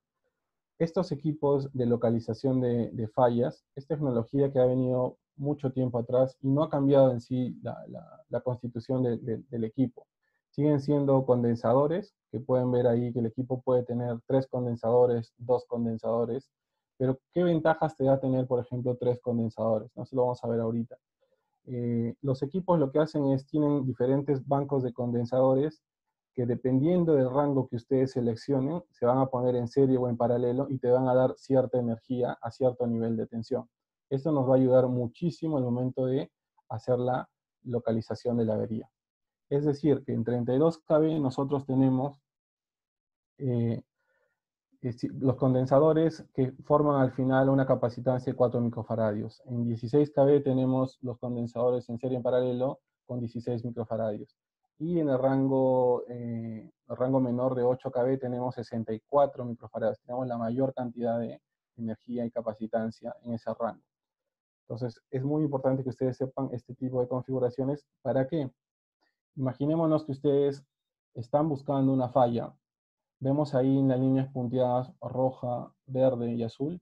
B: Estos equipos de localización de fallas es tecnología que ha venido mucho tiempo atrás y no ha cambiado en sí la constitución del equipo. Siguen siendo condensadores, que pueden ver ahí que el equipo puede tener 3 condensadores, 2 condensadores, pero ¿qué ventajas te da tener, por ejemplo, 3 condensadores? No se lo vamos a ver ahorita. Los equipos lo que hacen es, tienen diferentes bancos de condensadores que dependiendo del rango que ustedes seleccionen, se van a poner en serie o en paralelo y te van a dar cierta energía a cierto nivel de tensión. Esto nos va a ayudar muchísimo al momento de hacer la localización de la avería. Es decir, que en 32 kV nosotros tenemos eh, los condensadores que forman al final una capacitancia de 4 microfaradios. En 16 kV tenemos los condensadores en serie en paralelo con 16 microfaradios. Y en el rango menor de 8 kV tenemos 64 microfaradios. Tenemos la mayor cantidad de energía y capacitancia en ese rango. Entonces, es muy importante que ustedes sepan este tipo de configuraciones. ¿Para qué? Imaginémonos que ustedes están buscando una falla. Vemos ahí en las líneas punteadas roja, verde y azul.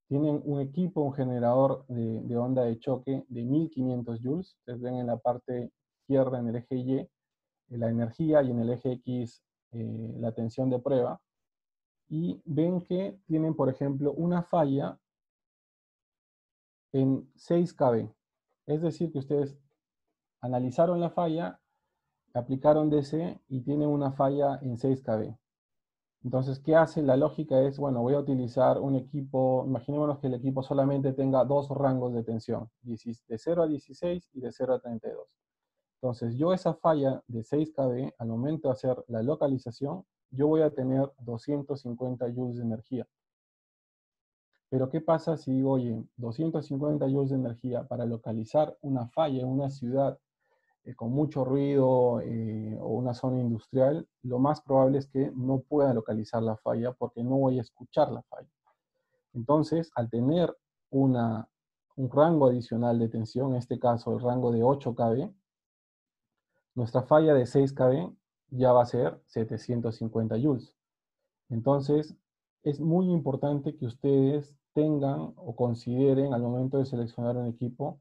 B: Tienen un equipo, un generador de onda de choque de 1500 joules. Ustedes ven en la parte izquierda, en el eje Y, la energía y en el eje X la tensión de prueba. Y ven que tienen, por ejemplo, una falla en 6 kV. Es decir, que ustedes analizaron la falla, aplicaron DC y tienen una falla en 6 kV. Entonces, ¿qué hace? La lógica es, bueno, voy a utilizar un equipo, imaginémonos que el equipo solamente tenga 2 rangos de tensión, de 0 a 16 y de 0 a 32. Entonces, yo esa falla de 6 kV, al momento de hacer la localización, yo voy a tener 250 joules de energía. Pero ¿qué pasa si digo, oye, 250 joules de energía para localizar una falla en una ciudad con mucho ruido o una zona industrial? Lo más probable es que no pueda localizar la falla porque no voy a escuchar la falla. Entonces, al tener un rango adicional de tensión, en este caso el rango de 8 kV, nuestra falla de 6 kV ya va a ser 750 joules. Entonces, es muy importante que ustedes tengan o consideren al momento de seleccionar un equipo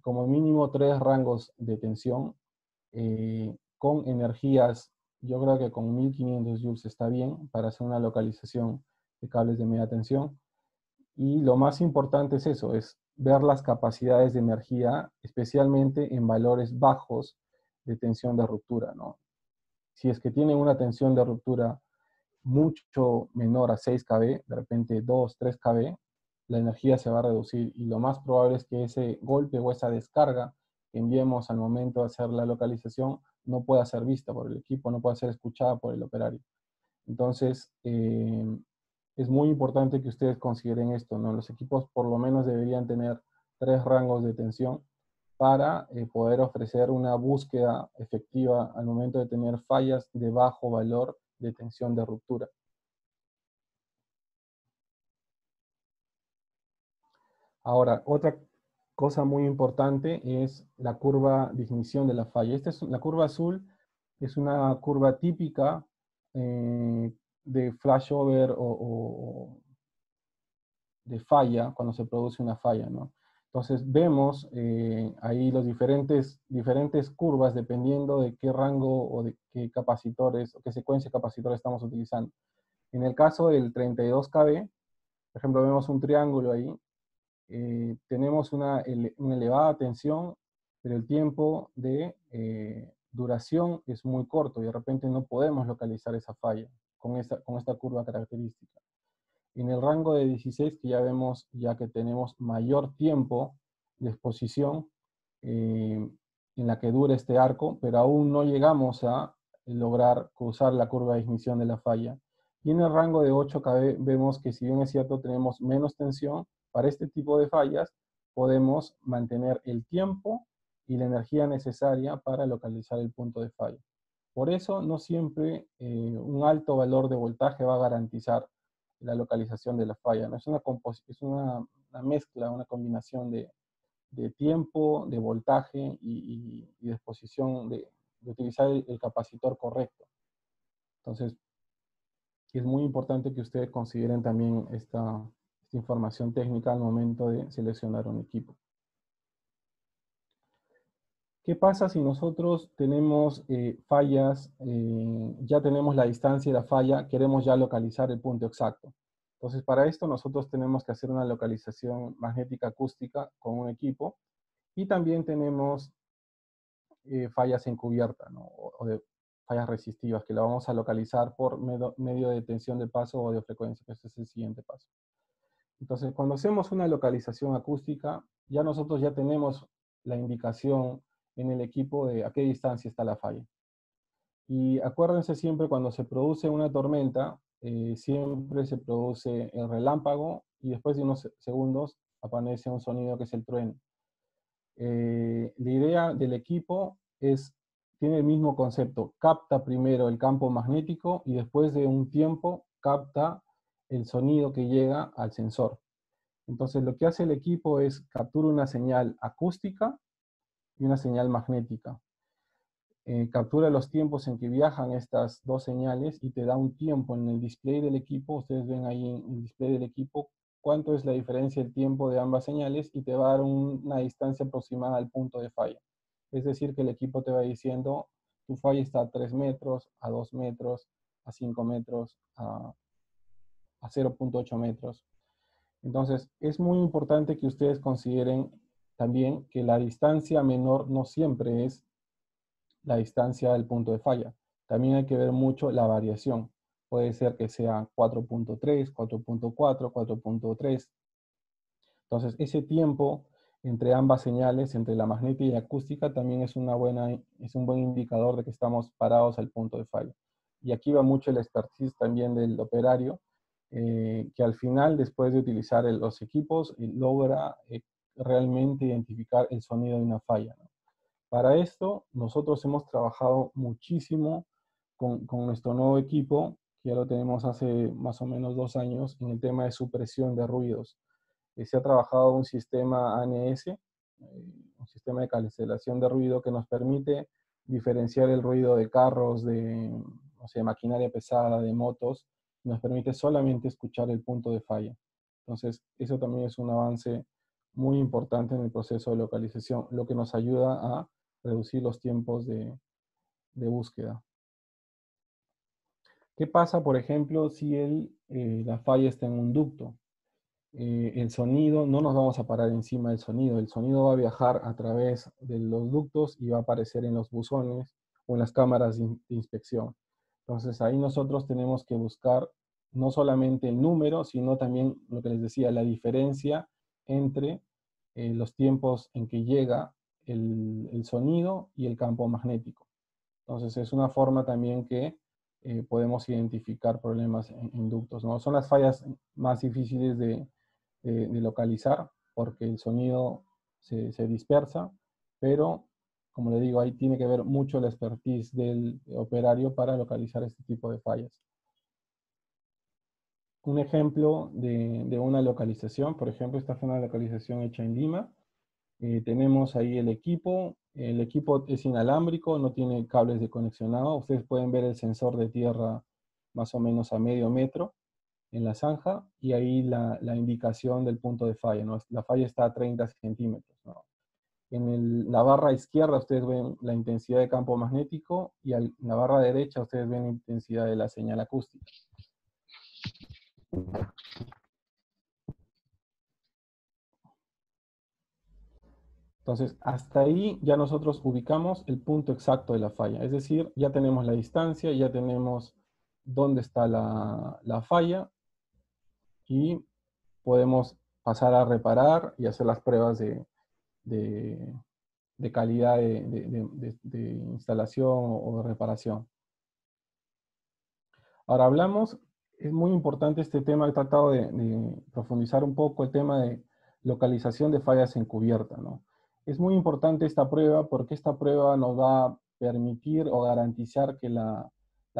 B: como mínimo 3 rangos de tensión con energías. Yo creo que con 1500 joules está bien para hacer una localización de cables de media tensión. Y lo más importante es eso, es ver las capacidades de energía, especialmente en valores bajos de tensión de ruptura, ¿no? Si es que tienen una tensión de ruptura mucho menor a 6 kV, de repente 2, 3 kV, la energía se va a reducir y lo más probable es que ese golpe o esa descarga que enviemos al momento de hacer la localización no pueda ser vista por el equipo, no pueda ser escuchada por el operario. Entonces, es muy importante que ustedes consideren esto, ¿no? Los equipos por lo menos deberían tener 3 rangos de tensión para poder ofrecer una búsqueda efectiva al momento de tener fallas de bajo valor de tensión de ruptura. Ahora, otra cosa muy importante es la curva de ignición de la falla. La curva azul es una curva típica de flashover o de falla, cuando se produce una falla, ¿no? Entonces vemos ahí los diferentes curvas dependiendo de qué rango o de qué capacitores o qué secuencia de capacitores estamos utilizando. En el caso del 32 kV, por ejemplo, vemos un triángulo ahí, tenemos una elevada tensión, pero el tiempo de duración es muy corto y de repente no podemos localizar esa falla con esta curva característica. En el rango de 16, que ya vemos ya que tenemos mayor tiempo de exposición en la que dura este arco, pero aún no llegamos a lograr cruzar la curva de ignición de la falla. Y en el rango de 8 kV vemos que, si bien es cierto tenemos menos tensión, para este tipo de fallas podemos mantener el tiempo y la energía necesaria para localizar el punto de falla. Por eso no siempre un alto valor de voltaje va a garantizar la localización de la falla, ¿no? Es una mezcla, una combinación de tiempo, de voltaje y de exposición, de utilizar el capacitor correcto. Entonces, es muy importante que ustedes consideren también esta información técnica al momento de seleccionar un equipo. ¿Qué pasa si nosotros tenemos fallas, ya tenemos la distancia de la falla, queremos ya localizar el punto exacto? Entonces, para esto nosotros tenemos que hacer una localización magnética acústica con un equipo y también tenemos fallas encubiertas, ¿no? O de fallas resistivas, que la vamos a localizar por medio de tensión de paso o de frecuencia, que este es el siguiente paso. Entonces, cuando hacemos una localización acústica, ya nosotros ya tenemos la indicación en el equipo de a qué distancia está la falla. Y acuérdense siempre cuando se produce una tormenta, siempre se produce el relámpago y después de unos segundos aparece un sonido que es el trueno. La idea del equipo tiene el mismo concepto, capta primero el campo magnético y después de un tiempo capta el sonido que llega al sensor. Entonces lo que hace el equipo es captura una señal acústica y una señal magnética. Captura los tiempos en que viajan estas dos señales y te da un tiempo en el display del equipo. Ustedes ven ahí en el display del equipo cuánto es la diferencia del tiempo de ambas señales y te va a dar una distancia aproximada al punto de falla. Es decir, que el equipo te va diciendo, tu falla está a 3 metros, a 2 metros, a 5 metros, a 0.8 metros. Entonces, es muy importante que ustedes consideren también que la distancia menor no siempre es la distancia del punto de falla. También hay que ver mucho la variación. Puede ser que sea 4.3, 4.4, 4.3. Entonces, ese tiempo entre ambas señales, entre la magnética y la acústica, también es un buen indicador de que estamos parados al punto de falla. Y aquí va mucho el expertise también del operario, que al final, después de utilizar los equipos, logra realmente identificar el sonido de una falla, ¿no? Para esto, nosotros hemos trabajado muchísimo con nuestro nuevo equipo, que ya lo tenemos hace más o menos 2 años, en el tema de supresión de ruidos. Se ha trabajado un sistema ANS, un sistema de cancelación de ruido que nos permite diferenciar el ruido de carros, de maquinaria pesada, de motos, y nos permite solamente escuchar el punto de falla. Entonces, eso también es un avance muy importante en el proceso de localización, lo que nos ayuda a reducir los tiempos de búsqueda. ¿Qué pasa, por ejemplo, si la falla está en un ducto? El sonido, no nos vamos a parar encima del sonido, el sonido va a viajar a través de los ductos y va a aparecer en los buzones o en las cámaras de inspección. Entonces ahí nosotros tenemos que buscar no solamente el número, sino también lo que les decía, la diferencia entre los tiempos en que llega el sonido y el campo magnético. Entonces es una forma también que podemos identificar problemas en ductos, ¿no? Son las fallas más difíciles de localizar porque el sonido se dispersa, pero como le digo, ahí tiene que ver mucho la expertise del operario para localizar este tipo de fallas. Un ejemplo de una localización, por ejemplo, esta fue una localización hecha en Lima. Tenemos ahí el equipo es inalámbrico, no tiene cables de conexionado. Ustedes pueden ver el sensor de tierra más o menos a medio metro en la zanja y ahí la indicación del punto de falla, ¿no? La falla está a 30 centímetros, ¿no? En la barra izquierda ustedes ven la intensidad de campo magnético y en la barra derecha ustedes ven la intensidad de la señal acústica. Entonces, hasta ahí ya nosotros ubicamos el punto exacto de la falla. Es decir, ya tenemos la distancia, ya tenemos dónde está la falla y podemos pasar a reparar y hacer las pruebas de calidad de instalación o de reparación. Ahora hablamos, es muy importante este tema, he tratado de profundizar un poco el tema de localización de fallas encubiertas, ¿no? Es muy importante esta prueba porque esta prueba nos va a permitir o garantizar que la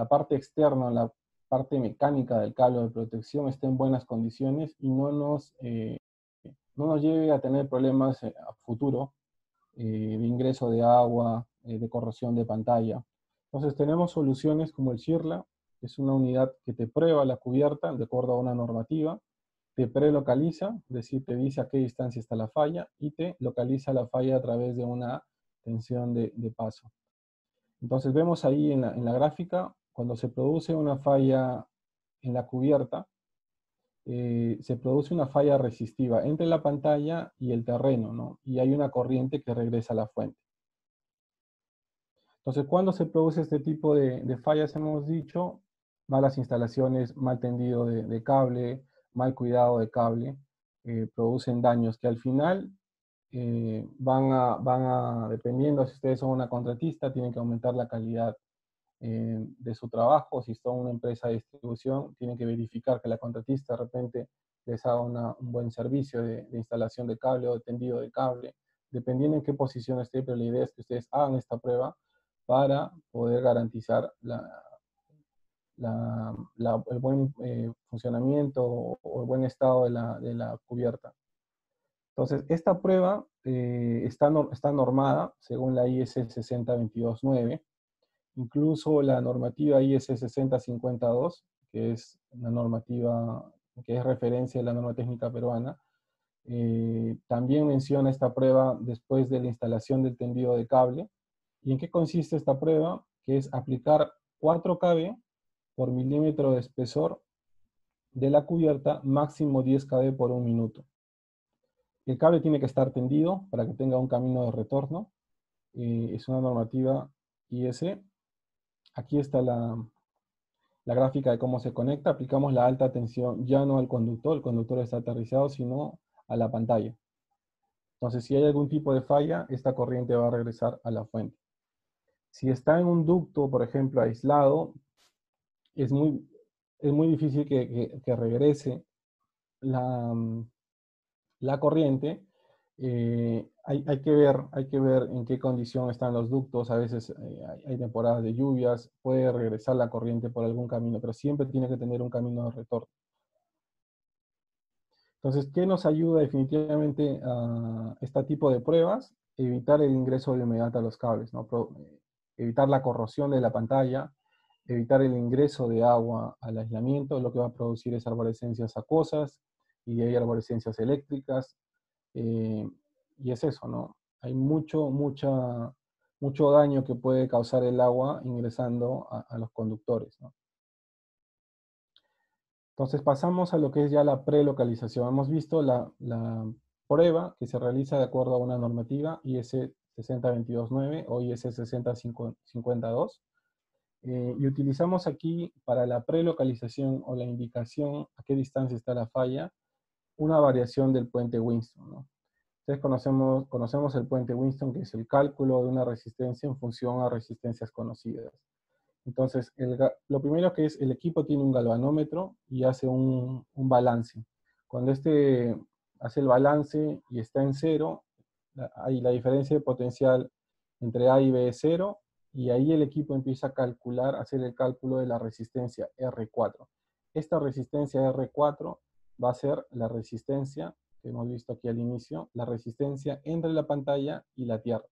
B: parte externa, la parte mecánica del cable de protección esté en buenas condiciones y no nos lleve a tener problemas a futuro de ingreso de agua, de corrosión de pantalla. Entonces tenemos soluciones como el Shirla, que es una unidad que te prueba la cubierta de acuerdo a una normativa, te prelocaliza, es decir, te dice a qué distancia está la falla y te localiza la falla a través de una tensión de paso. Entonces vemos ahí en la gráfica, cuando se produce una falla en la cubierta, se produce una falla resistiva entre la pantalla y el terreno, ¿no? Y hay una corriente que regresa a la fuente. Entonces, cuando se produce este tipo de fallas, hemos dicho, malas instalaciones, mal tendido de cable, mal cuidado de cable, producen daños que al final dependiendo si ustedes son una contratista, tienen que aumentar la calidad de su trabajo. Si son una empresa de distribución, tienen que verificar que la contratista de repente les haga un buen servicio de instalación de cable o de tendido de cable, dependiendo en qué posición esté, pero la idea es que ustedes hagan esta prueba para poder garantizar el buen funcionamiento o el buen estado de la cubierta. Entonces, esta prueba está normada según la IS 60229. Incluso la normativa IS 6052, que es una normativa que es referencia de la norma técnica peruana, también menciona esta prueba después de la instalación del tendido de cable. ¿Y en qué consiste esta prueba? Que es aplicar 4 kV por milímetro de espesor de la cubierta, máximo 10 kV por un minuto. El cable tiene que estar tendido para que tenga un camino de retorno. Es una normativa IS. Aquí está la gráfica de cómo se conecta. Aplicamos la alta tensión ya no al conductor, el conductor está aterrizado, sino a la pantalla. Entonces, si hay algún tipo de falla, esta corriente va a regresar a la fuente. Si está en un ducto, por ejemplo, aislado, es muy difícil que regrese la corriente. Hay que ver en qué condición están los ductos. A veces hay temporadas de lluvias, puede regresar la corriente por algún camino, pero siempre tiene que tener un camino de retorno. Entonces, ¿qué nos ayuda definitivamente a este tipo de pruebas? Evitar el ingreso de humedad a los cables, ¿no? Evitar la corrosión de la pantalla, evitar el ingreso de agua al aislamiento, lo que va a producir es arborescencias acuosas y de ahí arborescencias eléctricas. Y es eso, ¿no? Hay mucho daño que puede causar el agua ingresando a los conductores, ¿no? Entonces pasamos a lo que es ya la prelocalización. Hemos visto la prueba que se realiza de acuerdo a una normativa IS 60229 o IS 6052. Y utilizamos aquí para la prelocalización o la indicación a qué distancia está la falla, una variación del puente Winston, ¿no? Ustedes conocemos el puente Winston, que es el cálculo de una resistencia en función a resistencias conocidas. Entonces, lo primero que es, el equipo tiene un galvanómetro y hace un balance. Cuando este hace el balance y está en cero, hay la diferencia de potencial entre A y B es cero, y ahí el equipo empieza a calcular, a hacer el cálculo de la resistencia R4. Esta resistencia R4 va a ser la resistencia que hemos visto aquí al inicio, la resistencia entre la pantalla y la tierra.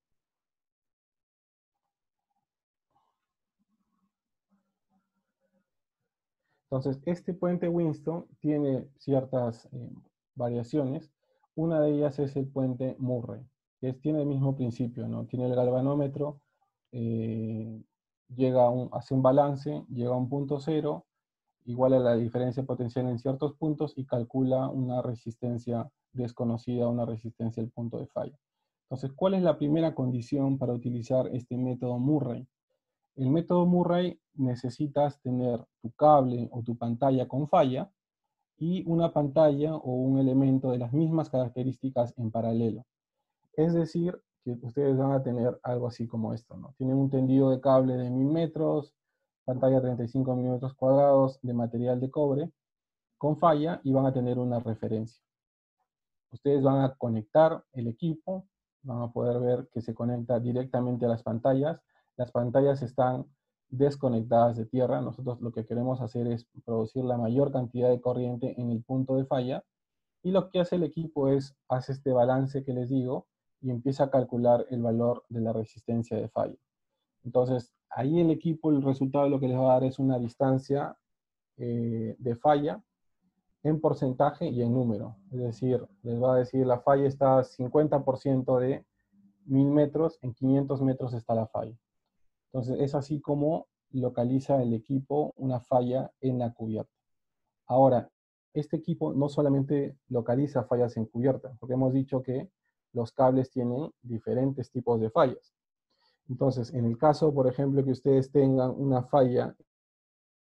B: Entonces, este puente Winston tiene ciertas variaciones. Una de ellas es el puente Murray, que tiene el mismo principio, ¿no? Tiene el galvanómetro, eh, hace un balance, llega a un punto cero, igual a la diferencia potencial en ciertos puntos y calcula una resistencia desconocida, una resistencia al punto de falla. Entonces, ¿cuál es la primera condición para utilizar este método Murray? El método Murray necesitas tener tu cable o tu pantalla con falla y una pantalla o un elemento de las mismas características en paralelo. Es decir, que ustedes van a tener algo así como esto, ¿no? Tienen un tendido de cable de 1000 metros, pantalla 35 milímetros cuadrados de material de cobre con falla y van a tener una referencia. Ustedes van a conectar el equipo, van a poder ver que se conecta directamente a las pantallas. Las pantallas están desconectadas de tierra. Nosotros lo que queremos hacer es producir la mayor cantidad de corriente en el punto de falla, y lo que hace el equipo es, hace este balance que les digo, y empieza a calcular el valor de la resistencia de falla. Entonces, ahí el equipo, el resultado lo que les va a dar es una distancia de falla en porcentaje y en número. Es decir, les va a decir la falla está a 50% de 1000 metros, en 500 metros está la falla. Entonces, es así como localiza el equipo una falla en la cubierta. Ahora, este equipo no solamente localiza fallas en cubierta, porque hemos dicho que los cables tienen diferentes tipos de fallas. Entonces, en el caso, por ejemplo, que ustedes tengan una falla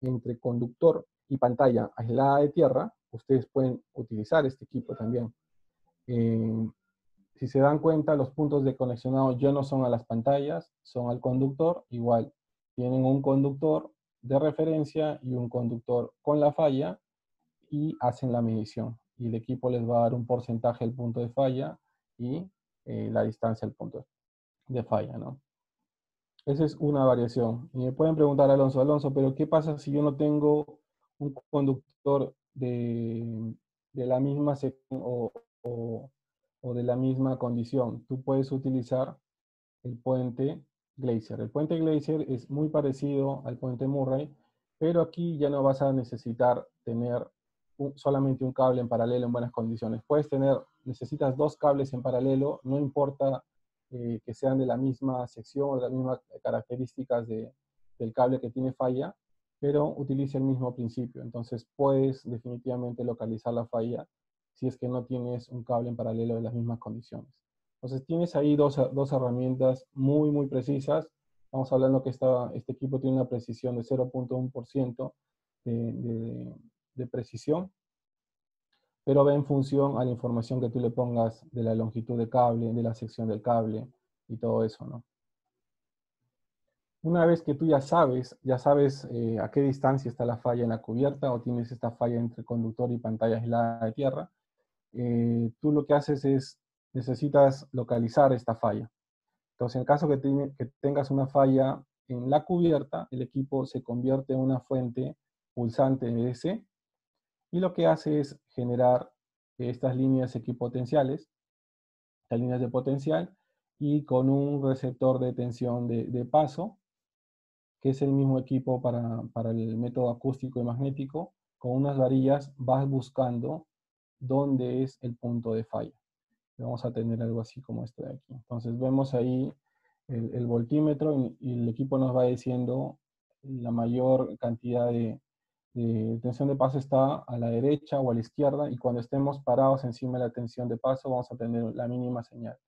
B: entre conductor y pantalla aislada de tierra, ustedes pueden utilizar este equipo también. Si se dan cuenta, los puntos de conexionado ya no son a las pantallas, son al conductor. Igual, tienen un conductor de referencia y un conductor con la falla, y hacen la medición. Y el equipo les va a dar un porcentaje del punto de falla y la distancia al punto de falla, ¿no? Esa es una variación. Y me pueden preguntar, Alonso, pero ¿qué pasa si yo no tengo un conductor de la misma sección o de la misma condición? Tú puedes utilizar el puente Glacier. El puente Glacier es muy parecido al puente Murray, pero aquí ya no vas a necesitar tener solamente un cable en paralelo en buenas condiciones. Necesitas dos cables en paralelo, no importa que sean de la misma sección o de las mismas características del cable que tiene falla, pero utiliza el mismo principio. Entonces puedes definitivamente localizar la falla si es que no tienes un cable en paralelo de las mismas condiciones. Entonces tienes ahí dos herramientas muy, muy precisas. Estamos hablando que este equipo tiene una precisión de 0.1% de precisión, pero va en función a la información que tú le pongas de la longitud de cable, de la sección del cable y todo eso, ¿no? Una vez que tú ya sabes a qué distancia está la falla en la cubierta o tienes esta falla entre conductor y pantalla aislada de tierra, tú lo que haces es, necesitas localizar esta falla. Entonces, en el caso que tengas una falla en la cubierta, el equipo se convierte en una fuente pulsante de DC, y lo que hace es generar estas líneas equipotenciales, estas líneas de potencial, y con un receptor de tensión de paso, que es el mismo equipo para el método acústico y magnético, con unas varillas vas buscando dónde es el punto de falla. Vamos a tener algo así como este de aquí. Entonces vemos ahí el voltímetro y el equipo nos va diciendo la mayor cantidad de tensión de paso está a la derecha o a la izquierda, y cuando estemos parados encima de la tensión de paso vamos a tener la mínima señal.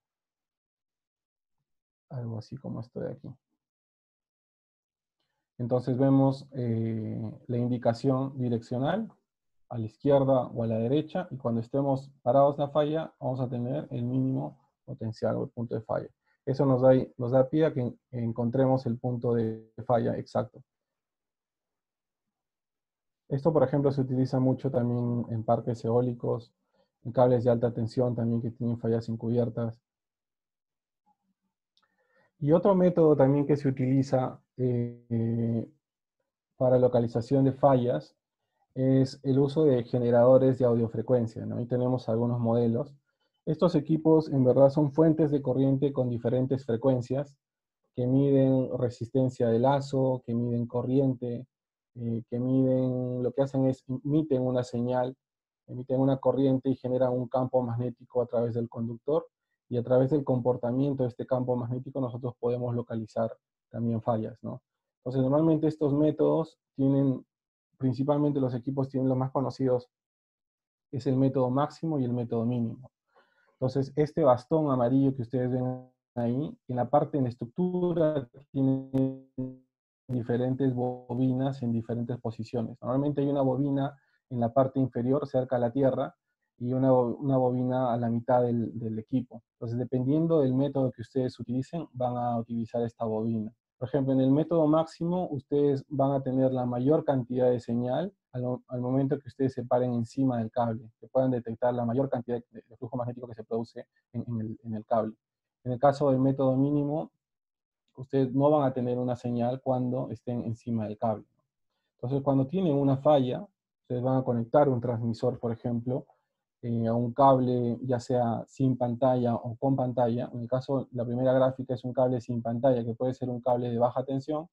B: Algo así como esto de aquí. Entonces vemos la indicación direccional a la izquierda o a la derecha, y cuando estemos parados en la falla vamos a tener el mínimo potencial o el punto de falla. Eso nos da pie a que encontremos el punto de falla exacto. Esto, por ejemplo, se utiliza mucho también en parques eólicos, en cables de alta tensión también que tienen fallas encubiertas. Y otro método también que se utiliza para localización de fallas es el uso de generadores de audiofrecuencia, ¿no? Ahí tenemos algunos modelos. Estos equipos en verdad son fuentes de corriente con diferentes frecuencias que miden resistencia de lazo, que miden corriente, que miden, lo que hacen es emiten una señal, emiten una corriente y generan un campo magnético a través del conductor, y a través del comportamiento de este campo magnético nosotros podemos localizar también fallas, ¿no? Entonces normalmente estos métodos tienen, principalmente los equipos tienen los más conocidos, es el método máximo y el método mínimo. Entonces este bastón amarillo que ustedes ven ahí, en la parte de la estructura tiene diferentes bobinas en diferentes posiciones. Normalmente hay una bobina en la parte inferior, cerca a la tierra, y una bobina a la mitad del equipo. Entonces, dependiendo del método que ustedes utilicen, van a utilizar esta bobina. Por ejemplo, en el método máximo, ustedes van a tener la mayor cantidad de señal al momento que ustedes se paren encima del cable, que puedan detectar la mayor cantidad de flujo magnético que se produce en el cable. En el caso del método mínimo, ustedes no van a tener una señal cuando estén encima del cable. Entonces, cuando tienen una falla, ustedes van a conectar un transmisor, por ejemplo, a un cable, ya sea sin pantalla o con pantalla. En el caso, la primera gráfica es un cable sin pantalla, que puede ser un cable de baja tensión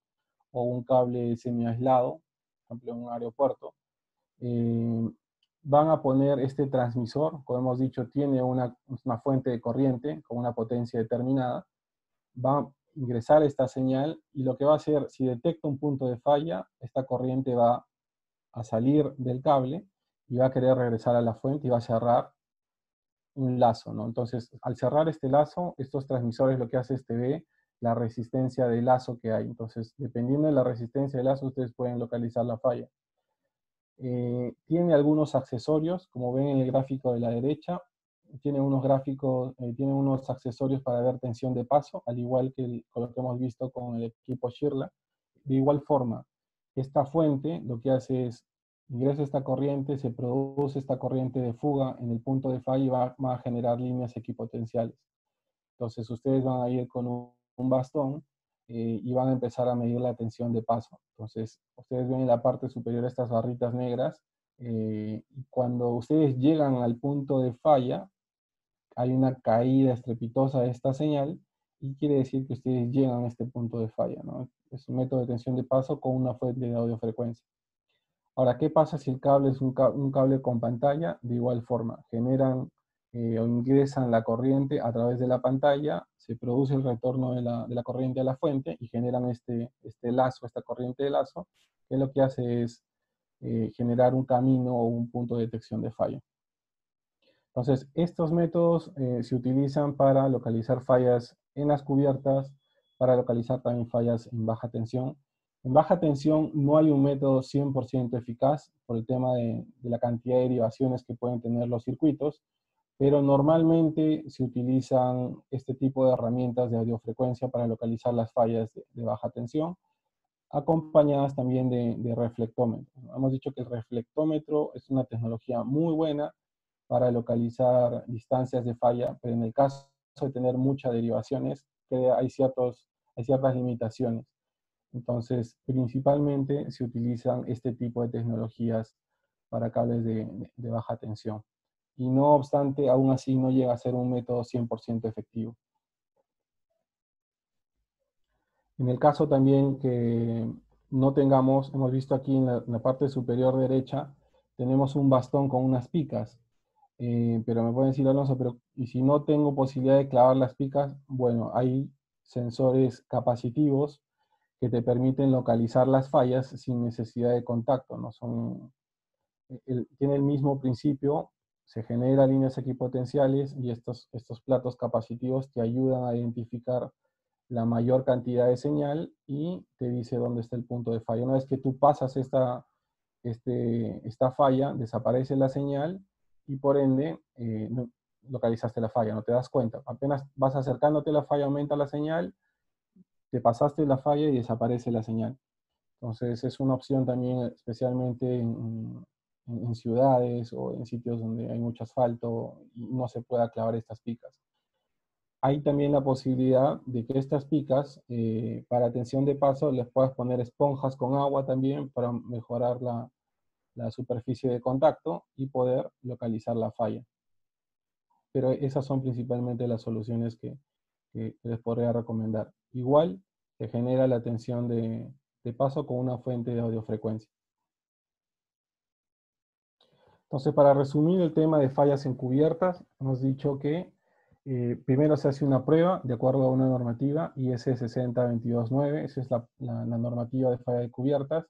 B: o un cable semi-aislado, por ejemplo, en un aeropuerto. Eh, Van a poner este transmisor, como hemos dicho, tiene una fuente de corriente con una potencia determinada. Va a ingresar esta señal y lo que va a hacer, si detecta un punto de falla, esta corriente va a salir del cable y va a querer regresar a la fuente y va a cerrar un lazo, ¿no? Entonces, al cerrar este lazo, estos transmisores lo que hace es que ve la resistencia del lazo que hay. Entonces, dependiendo de la resistencia del lazo, ustedes pueden localizar la falla. Tiene algunos accesorios, como ven en el gráfico de la derecha, tiene tiene unos accesorios para ver tensión de paso, al igual que con lo que hemos visto con el equipo Shirla. De igual forma, esta fuente lo que hace es, ingresa esta corriente, se produce esta corriente de fuga en el punto de falla y va a generar líneas equipotenciales. Entonces ustedes van a ir con un bastón y van a empezar a medir la tensión de paso. Entonces ustedes ven en la parte superior estas barritas negras. Y cuando ustedes llegan al punto de falla, hay una caída estrepitosa de esta señal y quiere decir que ustedes llegan a este punto de falla, ¿no? Es un método de tensión de paso con una fuente de audiofrecuencia. Ahora, ¿qué pasa si el cable es un cable con pantalla? De igual forma, generan o ingresan la corriente a través de la pantalla, se produce el retorno de la corriente a la fuente y generan este lazo, esta corriente de lazo, que lo que hace es generar un camino o un punto de detección de falla. Entonces, estos métodos se utilizan para localizar fallas en las cubiertas, para localizar también fallas en baja tensión. En baja tensión no hay un método 100% eficaz por el tema de la cantidad de derivaciones que pueden tener los circuitos, pero normalmente se utilizan este tipo de herramientas de audiofrecuencia para localizar las fallas de baja tensión, acompañadas también de reflectómetros. Hemos dicho que el reflectómetro es una tecnología muy buena para localizar distancias de falla, pero en el caso de tener muchas derivaciones, hay ciertas limitaciones. Entonces, principalmente se utilizan este tipo de tecnologías para cables de baja tensión. Y no obstante, aún así no llega a ser un método 100% efectivo. En el caso también que no tengamos, hemos visto aquí en la parte superior derecha, tenemos un bastón con unas picas. Pero me pueden decir, Alonso, pero ¿y si no tengo posibilidad de clavar las picas? Bueno, hay sensores capacitivos que te permiten localizar las fallas sin necesidad de contacto, ¿no? Tiene el mismo principio, se generan líneas equipotenciales y estos platos capacitivos te ayudan a identificar la mayor cantidad de señal y te dice dónde está el punto de falla. Una vez que tú pasas esta falla, desaparece la señal y por ende no, localizaste la falla, no te das cuenta. Apenas vas acercándote a la falla, aumenta la señal, te pasaste la falla y desaparece la señal. Entonces es una opción también, especialmente en ciudades o en sitios donde hay mucho asfalto y no se pueda clavar estas picas. Hay también la posibilidad de que estas picas, para tensión de paso, les puedas poner esponjas con agua también para mejorar la superficie de contacto y poder localizar la falla. Pero esas son principalmente las soluciones que les podría recomendar. Igual se genera la tensión de paso con una fuente de audiofrecuencia. Entonces, para resumir el tema de fallas encubiertas, hemos dicho que primero se hace una prueba de acuerdo a una normativa IS 60229, esa es la normativa de falla de cubiertas.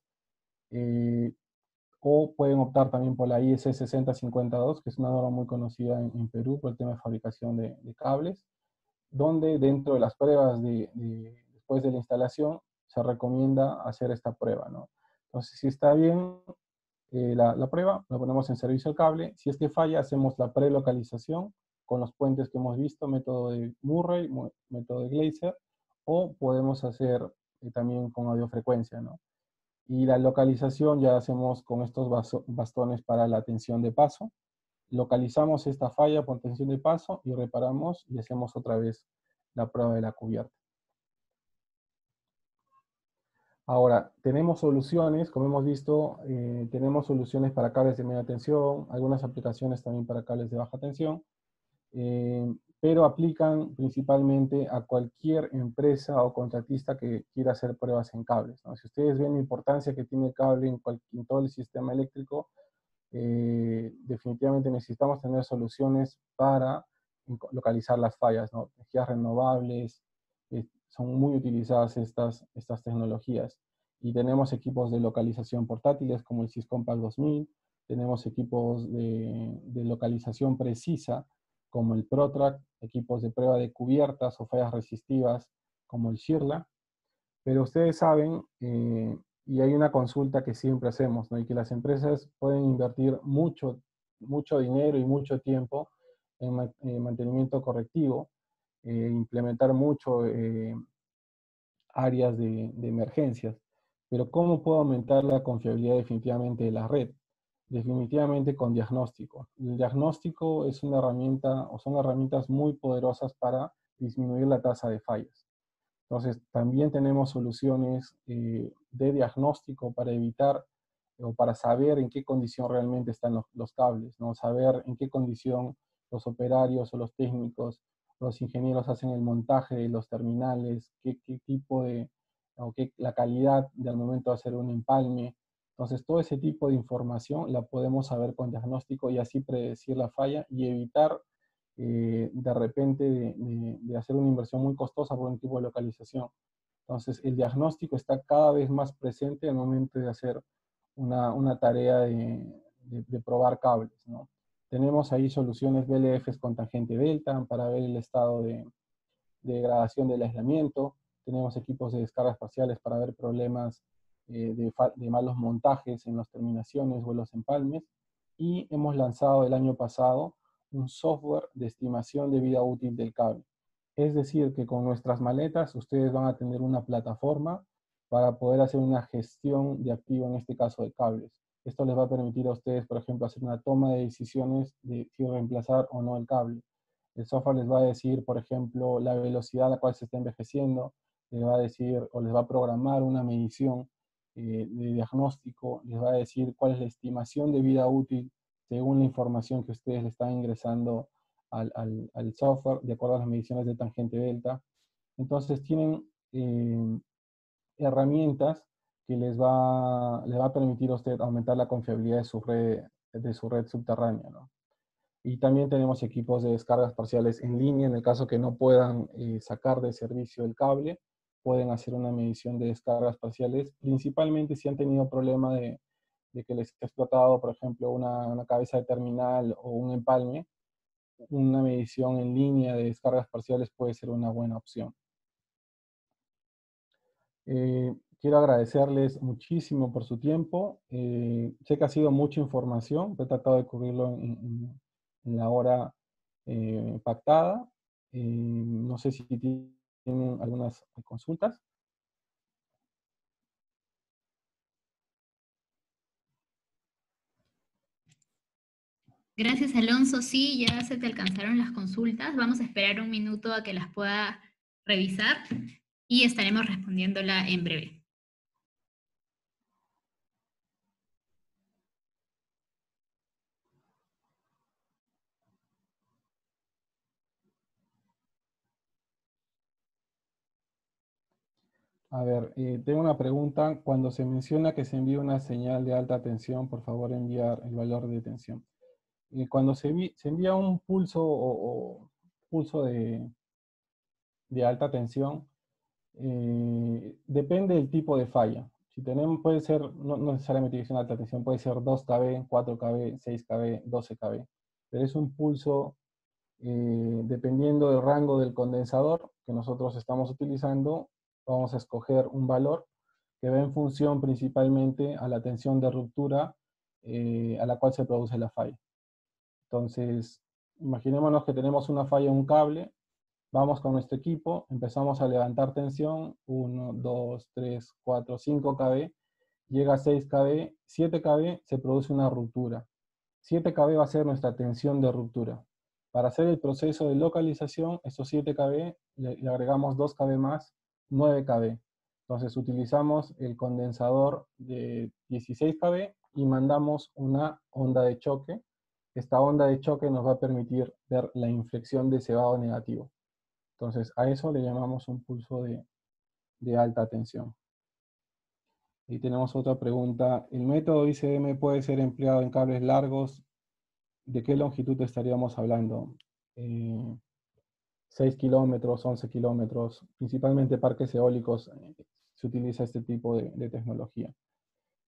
B: O pueden optar también por la IS 6052, que es una norma muy conocida en Perú por el tema de fabricación de cables, donde dentro de las pruebas después de la instalación se recomienda hacer esta prueba, ¿no? Entonces, si está bien la prueba, lo ponemos en servicio al cable. Si es que falla, hacemos la prelocalización con los puentes que hemos visto, método de Murray, método de Glaser, o podemos hacer también con audiofrecuencia, ¿no? Y la localización ya hacemos con estos bastones para la tensión de paso. Localizamos esta falla por tensión de paso y reparamos y hacemos otra vez la prueba de la cubierta. Ahora, tenemos soluciones, como hemos visto, tenemos soluciones para cables de media tensión, algunas aplicaciones también para cables de baja tensión, pero aplican principalmente a cualquier empresa o contratista que quiera hacer pruebas en cables, ¿no? Si ustedes ven la importancia que tiene el cable en todo el sistema eléctrico, definitivamente necesitamos tener soluciones para localizar las fallas, ¿no? Energías renovables, son muy utilizadas estas tecnologías. Y tenemos equipos de localización portátiles como el Syscompact 2000, tenemos equipos de localización precisa como el ProTrack, equipos de prueba de cubiertas o fallas resistivas como el Shirla, pero ustedes saben, y hay una consulta que siempre hacemos, ¿no? Y que las empresas pueden invertir mucho, mucho dinero y mucho tiempo en mantenimiento correctivo, implementar mucho áreas de emergencias. Pero ¿cómo puedo aumentar la confiabilidad definitivamente de la red? Definitivamente con diagnóstico. El diagnóstico es una herramienta, o son herramientas muy poderosas para disminuir la tasa de fallas. Entonces, también tenemos soluciones de diagnóstico para evitar o para saber en qué condición realmente están los cables, ¿no? Saber en qué condición los operarios o los técnicos, los ingenieros hacen el montaje de los terminales, qué tipo de, o qué, la calidad del momento de hacer un empalme. Entonces, todo ese tipo de información la podemos saber con diagnóstico y así predecir la falla y evitar de repente de hacer una inversión muy costosa por un equipo de localización. Entonces, el diagnóstico está cada vez más presente al momento de hacer una tarea de probar cables, ¿no? Tenemos ahí soluciones BLFs con tangente delta para ver el estado de degradación del aislamiento. Tenemos equipos de descargas parciales para ver problemas de malos montajes en las terminaciones o en los empalmes. Y hemos lanzado el año pasado un software de estimación de vida útil del cable. Es decir, que con nuestras maletas ustedes van a tener una plataforma para poder hacer una gestión de activo, en este caso de cables. Esto les va a permitir a ustedes, por ejemplo, hacer una toma de decisiones de si reemplazar o no el cable. El software les va a decir, por ejemplo, la velocidad a la cual se está envejeciendo, les va a decir o les va a programar una medición de diagnóstico, les va a decir cuál es la estimación de vida útil según la información que ustedes le están ingresando al software, de acuerdo a las mediciones de tangente delta. Entonces tienen herramientas que les va a permitir a usted aumentar la confiabilidad de su red subterránea, ¿no? Y también tenemos equipos de descargas parciales en línea, en el caso que no puedan sacar de servicio el cable, pueden hacer una medición de descargas parciales, principalmente si han tenido problema de que les ha explotado, por ejemplo, una cabeza de terminal o un empalme. Una medición en línea de descargas parciales puede ser una buena opción. Quiero agradecerles muchísimo por su tiempo. Sé que ha sido mucha información, he tratado de cubrirlo en la hora pactada. No sé si tienen algunas consultas.
A: Gracias, Alonso. Sí, ya se te alcanzaron las consultas. Vamos a esperar un minuto a que las pueda revisar y estaremos respondiéndola en breve.
B: A ver, tengo una pregunta. Cuando se menciona que se envía una señal de alta tensión, por favor enviar el valor de tensión. Cuando se envía un pulso o pulso de alta tensión, depende del tipo de falla. Si tenemos, puede ser, no necesariamente que sea una alta tensión, puede ser 2 kV, 4 kV, 6 kV, 12 kV. Pero es un pulso, dependiendo del rango del condensador que nosotros estamos utilizando, vamos a escoger un valor que va en función principalmente a la tensión de ruptura a la cual se produce la falla. Entonces, imaginémonos que tenemos una falla en un cable, vamos con nuestro equipo, empezamos a levantar tensión, 1, 2, 3, 4, 5 kV, llega a 6 kV, 7 kV, se produce una ruptura. 7 kV va a ser nuestra tensión de ruptura. Para hacer el proceso de localización, estos 7 kV le agregamos 2 kV más, 9 kV. Entonces utilizamos el condensador de 16 kV y mandamos una onda de choque. Esta onda de choque nos va a permitir ver la inflexión de cebado negativo. Entonces a eso le llamamos un pulso de alta tensión. Y tenemos otra pregunta. ¿El método ICM puede ser empleado en cables largos? ¿De qué longitud estaríamos hablando? 6 kilómetros, 11 kilómetros, principalmente parques eólicos, se utiliza este tipo de tecnología.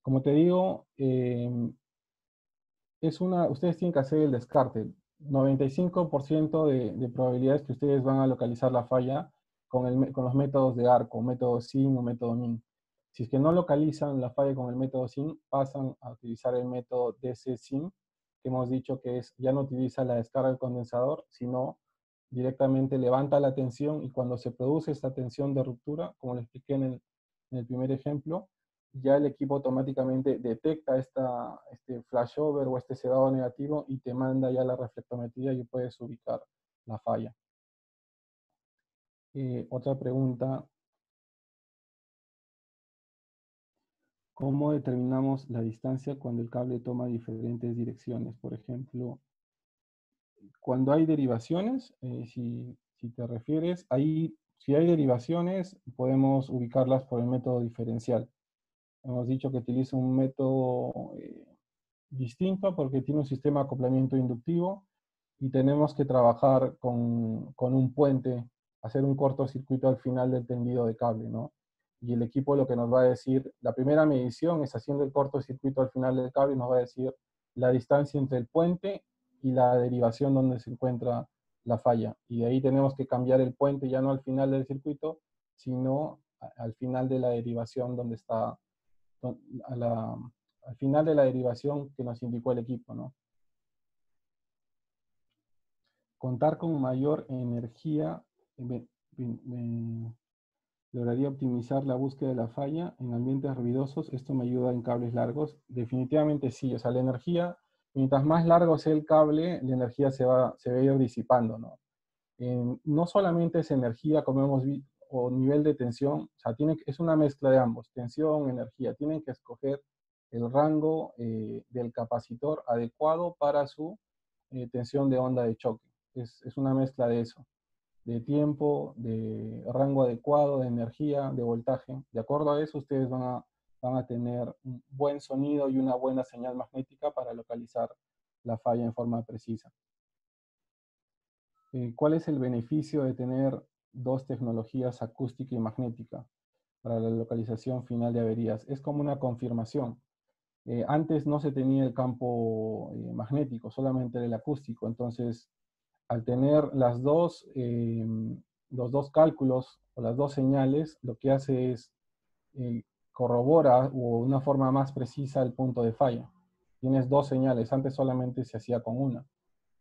B: Como te digo, ustedes tienen que hacer el descarte. 95% de probabilidades que ustedes van a localizar la falla con los métodos de arco, método SIN o método MIN. Si es que no localizan la falla con el método SIN, pasan a utilizar el método DC-SIN, que hemos dicho que ya no utiliza la descarga del condensador, sino directamente levanta la tensión, y cuando se produce esta tensión de ruptura, como le expliqué en el primer ejemplo, ya el equipo automáticamente detecta este flashover o este cebado negativo y te manda ya la reflectometría y puedes ubicar la falla. Otra pregunta. ¿Cómo determinamos la distancia cuando el cable toma diferentes direcciones? Por ejemplo, cuando hay derivaciones, si te refieres, si hay derivaciones, podemos ubicarlas por el método diferencial. Hemos dicho que utiliza un método distinto porque tiene un sistema de acoplamiento inductivo y tenemos que trabajar con un puente, hacer un cortocircuito al final del tendido de cable, ¿no? Y el equipo lo que nos va a decir, la primera medición es haciendo el cortocircuito al final del cable, y nos va a decir la distancia entre el puente y la derivación donde se encuentra la falla. Y de ahí tenemos que cambiar el puente ya no al final del circuito, sino al final de la derivación donde está, al final de la derivación que nos indicó el equipo, ¿no? Contar con mayor energía lograría optimizar la búsqueda de la falla en ambientes ruidosos. Esto me ayuda en cables largos. Definitivamente sí. O sea, la energía, mientras más largo sea el cable, la energía se va a ir disipando, ¿no? No solamente es energía, como hemos visto, o nivel de tensión, o sea, es una mezcla de ambos, tensión, energía. Tienen que escoger el rango del capacitor adecuado para su tensión de onda de choque. Es una mezcla de eso, de tiempo, de rango adecuado, de energía, de voltaje. De acuerdo a eso, ustedes van a tener un buen sonido y una buena señal magnética para localizar la falla en forma precisa. ¿Cuál es el beneficio de tener dos tecnologías, acústica y magnética, para la localización final de averías? Es como una confirmación. Antes no se tenía el campo magnético, solamente el acústico. Entonces, al tener los dos cálculos o las dos señales, lo que hace es corrobora o una forma más precisa el punto de falla. Tienes dos señales, antes solamente se hacía con una.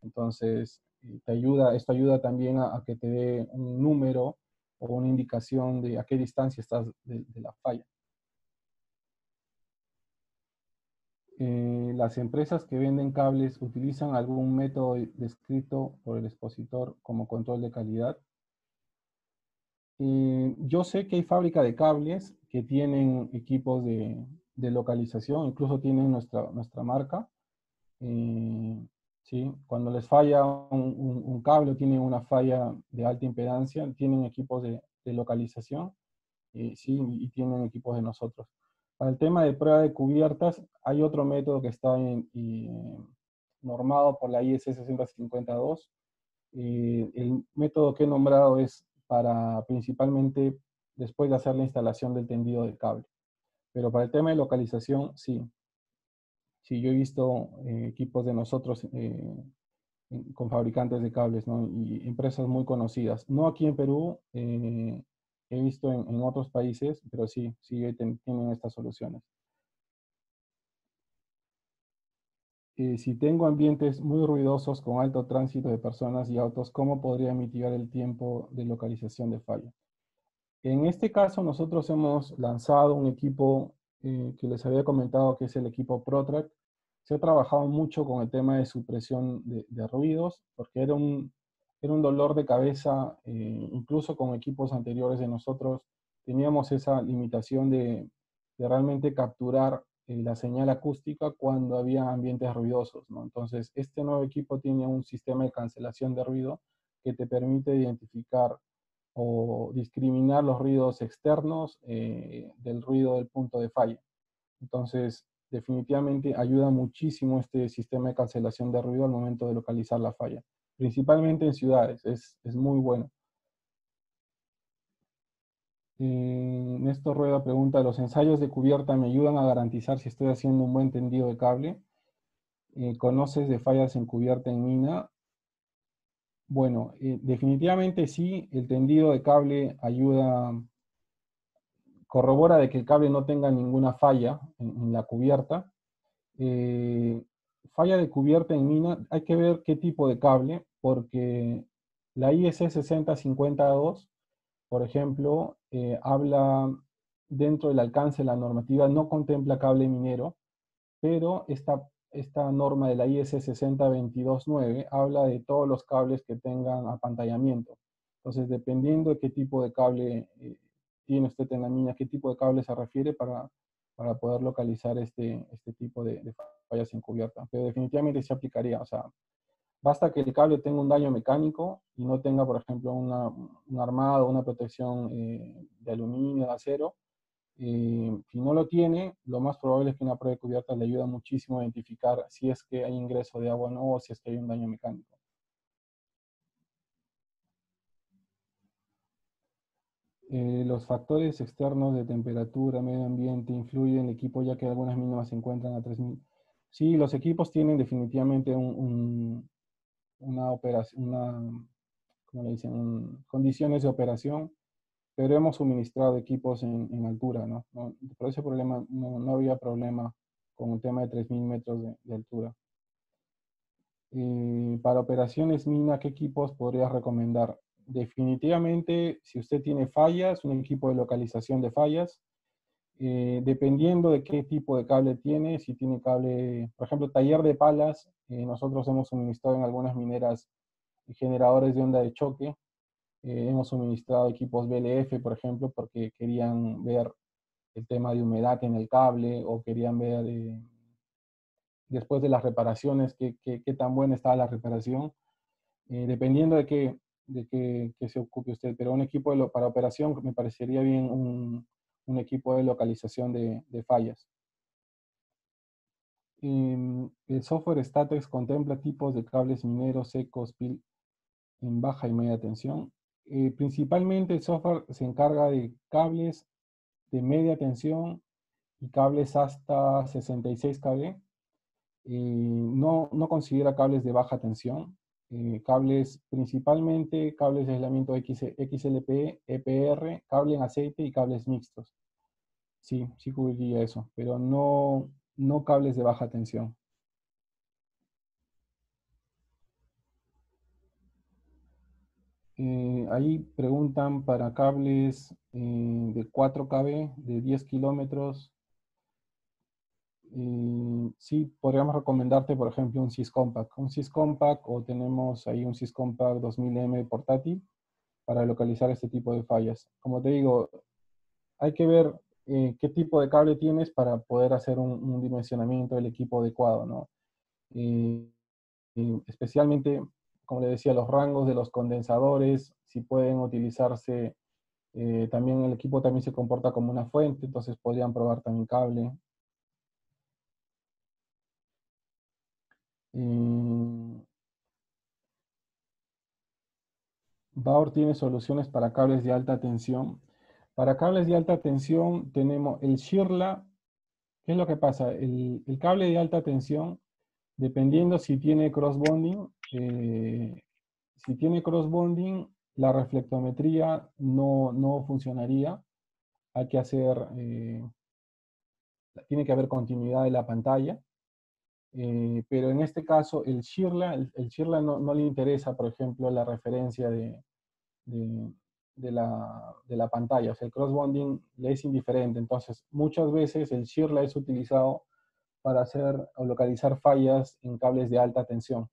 B: Entonces, esto ayuda también a que te dé un número o una indicación de a qué distancia estás de la falla. Las empresas que venden cables utilizan algún método descrito por el expositor como control de calidad. Yo sé que hay fábrica de cables que tienen equipos de localización, incluso tienen nuestra marca. ¿Sí? Cuando les falla un cable o tienen una falla de alta impedancia, tienen equipos de localización, sí, y tienen equipos de nosotros. Para el tema de prueba de cubiertas, hay otro método que está normado por la IS 652. El método que he nombrado es para principalmente después de hacer la instalación del tendido del cable. Pero para el tema de localización, sí. Sí, yo he visto equipos de nosotros con fabricantes de cables, ¿no? Y empresas muy conocidas. No aquí en Perú, he visto en otros países, pero sí tienen estas soluciones. Si tengo ambientes muy ruidosos con alto tránsito de personas y autos, ¿cómo podría mitigar el tiempo de localización de falla? En este caso, nosotros hemos lanzado un equipo que les había comentado, que es el equipo ProTrack. Se ha trabajado mucho con el tema de supresión de ruidos, porque era un dolor de cabeza, incluso con equipos anteriores de nosotros. teníamos esa limitación de realmente capturar la señal acústica cuando había ambientes ruidosos, ¿no? Entonces, este nuevo equipo tiene un sistema de cancelación de ruido que te permite identificar o discriminar los ruidos externos del ruido del punto de falla. Entonces, definitivamente ayuda muchísimo este sistema de cancelación de ruido al momento de localizar la falla, principalmente en ciudades, es muy bueno. Néstor Rueda pregunta, ¿los ensayos de cubierta me ayudan a garantizar si estoy haciendo un buen tendido de cable? ¿Conoces de fallas en cubierta en mina? Bueno, definitivamente sí, el tendido de cable ayuda, corrobora de que el cable no tenga ninguna falla en la cubierta. Falla de cubierta en mina, hay que ver qué tipo de cable, porque la IEC 6052, por ejemplo, habla dentro del alcance de la normativa, no contempla cable minero, pero esta norma de la IEC 60229 habla de todos los cables que tengan apantallamiento. Entonces, dependiendo de qué tipo de cable tiene usted en la mina, qué tipo de cable se refiere para poder localizar este tipo de fallas encubiertas. Pero definitivamente se aplicaría, o sea, basta que el cable tenga un daño mecánico y no tenga, por ejemplo, un armado, una protección de aluminio, de acero. Si no lo tiene, lo más probable es que una prueba de cubierta le ayuda muchísimo a identificar si es que hay ingreso de agua o no, o si es que hay un daño mecánico. Los factores externos de temperatura, medio ambiente, influyen en el equipo, ya que algunas mínimas se encuentran a 3000. Sí, los equipos tienen definitivamente una operación, ¿cómo le dicen? Condiciones de operación, pero hemos suministrado equipos en altura, ¿no? Por ese problema no había problema con el tema de 3000 metros de altura. Para operaciones mina, ¿qué equipos podría recomendar? Definitivamente, si usted tiene fallas, un equipo de localización de fallas, dependiendo de qué tipo de cable tiene, si tiene cable, por ejemplo, taller de palas, nosotros hemos suministrado en algunas mineras generadores de onda de choque, hemos suministrado equipos BLF, por ejemplo, porque querían ver el tema de humedad en el cable o querían ver después de las reparaciones qué tan buena estaba la reparación, dependiendo de qué se ocupe usted. Pero un equipo para operación me parecería bien un equipo de localización de fallas. El software Statex contempla tipos de cables mineros secos, PIL en baja y media tensión. Principalmente el software se encarga de cables de media tensión y cables hasta 66 kV. No considera cables de baja tensión. Cables, principalmente cables de aislamiento XLPE, EPR, cable en aceite y cables mixtos. Sí, sí cubriría eso, pero no cables de baja tensión. Ahí preguntan para cables de 4 kV, de 10 kilómetros. Sí, podríamos recomendarte, por ejemplo, un Syscompact. Un Syscompact, o tenemos ahí un Syscompact 2000M portátil para localizar este tipo de fallas. Como te digo, hay que ver qué tipo de cable tienes para poder hacer un dimensionamiento del equipo adecuado, ¿no? Especialmente, como le decía, los rangos de los condensadores, si pueden utilizarse, también el equipo también se comporta como una fuente, entonces podrían probar también cable. Bauer tiene soluciones para cables de alta tensión. Para cables de alta tensión tenemos el Shirla. ¿Qué es lo que pasa? El cable de alta tensión, dependiendo si tiene cross-bonding, la reflectometría no funcionaría. Hay que hacer, tiene que haber continuidad de la pantalla. Pero en este caso, el Shirla no le interesa, por ejemplo, la referencia de la pantalla. O sea, el cross-bonding le es indiferente. Entonces, muchas veces el Shirla es utilizado para hacer o localizar fallas en cables de alta tensión,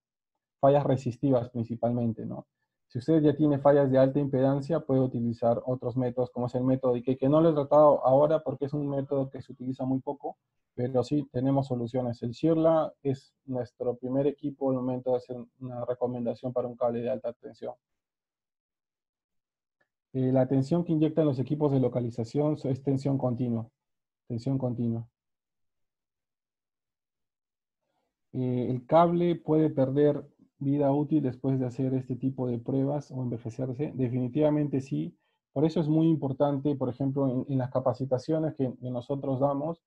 B: fallas resistivas principalmente, ¿no? Si usted ya tiene fallas de alta impedancia, puede utilizar otros métodos, como es el método IKEA, que no lo he tratado ahora porque es un método que se utiliza muy poco, pero sí tenemos soluciones. El Shirla es nuestro primer equipo al momento de hacer una recomendación para un cable de alta tensión. La tensión que inyectan los equipos de localización es tensión continua. Tensión continua. El cable puede perder vida útil después de hacer este tipo de pruebas o envejecerse. Definitivamente sí. Por eso es muy importante, por ejemplo, en las capacitaciones que nosotros damos,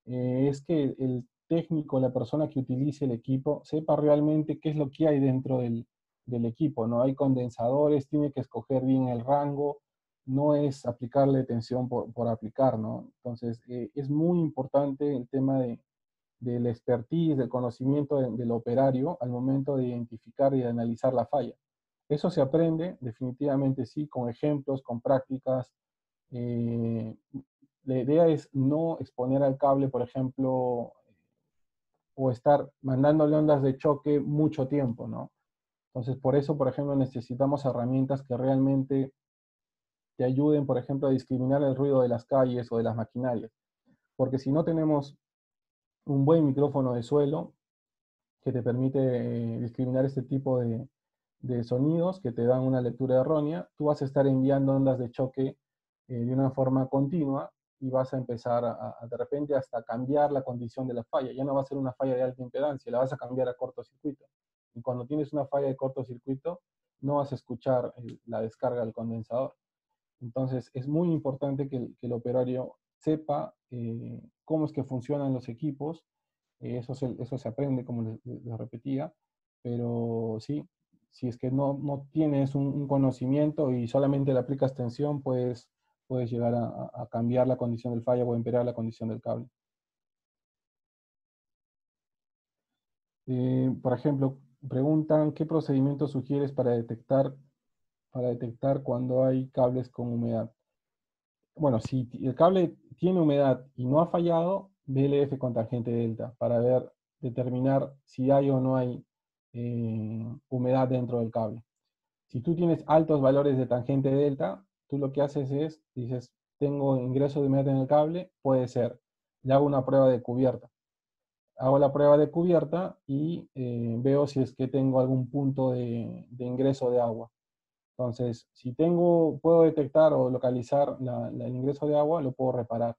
B: es que el técnico, la persona que utilice el equipo, sepa realmente qué es lo que hay dentro del equipo, ¿no? Hay condensadores, tiene que escoger bien el rango, no es aplicarle tensión por aplicar, ¿no? Entonces, es muy importante el tema del expertise, del conocimiento del operario al momento de identificar y de analizar la falla. Eso se aprende, definitivamente sí, con ejemplos, con prácticas. La idea es no exponer al cable, por ejemplo, o estar mandándole ondas de choque mucho tiempo, ¿no? Entonces, por eso, por ejemplo, necesitamos herramientas que realmente te ayuden, por ejemplo, a discriminar el ruido de las calles o de las maquinarias. Porque si no tenemos un buen micrófono de suelo que te permite discriminar este tipo de sonidos que te dan una lectura errónea, tú vas a estar enviando ondas de choque de una forma continua y vas a empezar de repente hasta cambiar la condición de la falla. Ya no va a ser una falla de alta impedancia, la vas a cambiar a cortocircuito. Y cuando tienes una falla de cortocircuito, no vas a escuchar la descarga del condensador. Entonces, es muy importante que el operario sepa cómo es que funcionan los equipos. Eso se aprende, como les repetía, pero sí, si es que no tienes un conocimiento y solamente le aplicas tensión, puedes llegar a cambiar la condición del fallo o empeorar la condición del cable. Por ejemplo, preguntan, ¿qué procedimiento sugieres para detectar cuando hay cables con humedad? Bueno, si el cable tiene humedad y no ha fallado, VLF con tangente delta para determinar si hay o no hay humedad dentro del cable. Si tú tienes altos valores de tangente delta, tú lo que haces es, dices, tengo ingreso de humedad en el cable, puede ser. Le hago una prueba de cubierta. Hago la prueba de cubierta y veo si es que tengo algún punto de ingreso de agua. Entonces, si puedo detectar o localizar el ingreso de agua, lo puedo reparar.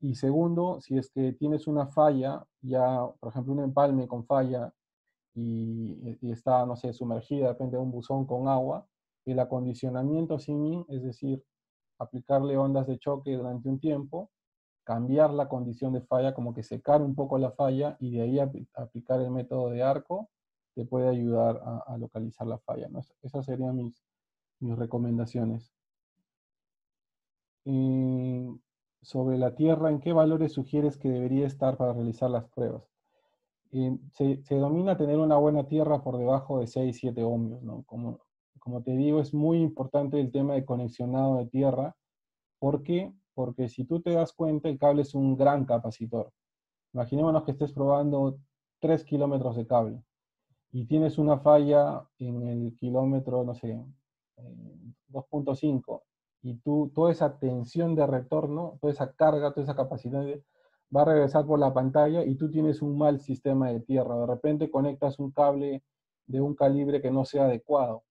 B: Y segundo, si es que tienes una falla, ya, por ejemplo, un empalme con falla y está, no sé, sumergida, depende de un buzón con agua, el acondicionamiento sin, es decir, aplicarle ondas de choque durante un tiempo, cambiar la condición de falla, como que secar un poco la falla y de ahí aplicar el método de arco, te puede ayudar a localizar la falla, ¿no? Esas serían mis recomendaciones. Sobre la Tierra, ¿en qué valores sugieres que debería estar para realizar las pruebas? Se domina tener una buena tierra por debajo de 6-7 ohmios, ¿no? Como te digo, es muy importante el tema de conexionado de tierra. ¿Por qué? Porque si tú te das cuenta, el cable es un gran capacitor. Imaginémonos que estés probando 3 kilómetros de cable y tienes una falla en el kilómetro, no sé, 2.5, y toda esa tensión de retorno, toda esa carga, toda esa capacidad va a regresar por la pantalla y tú tienes un mal sistema de tierra. De repente conectas un cable de un calibre que no sea adecuado.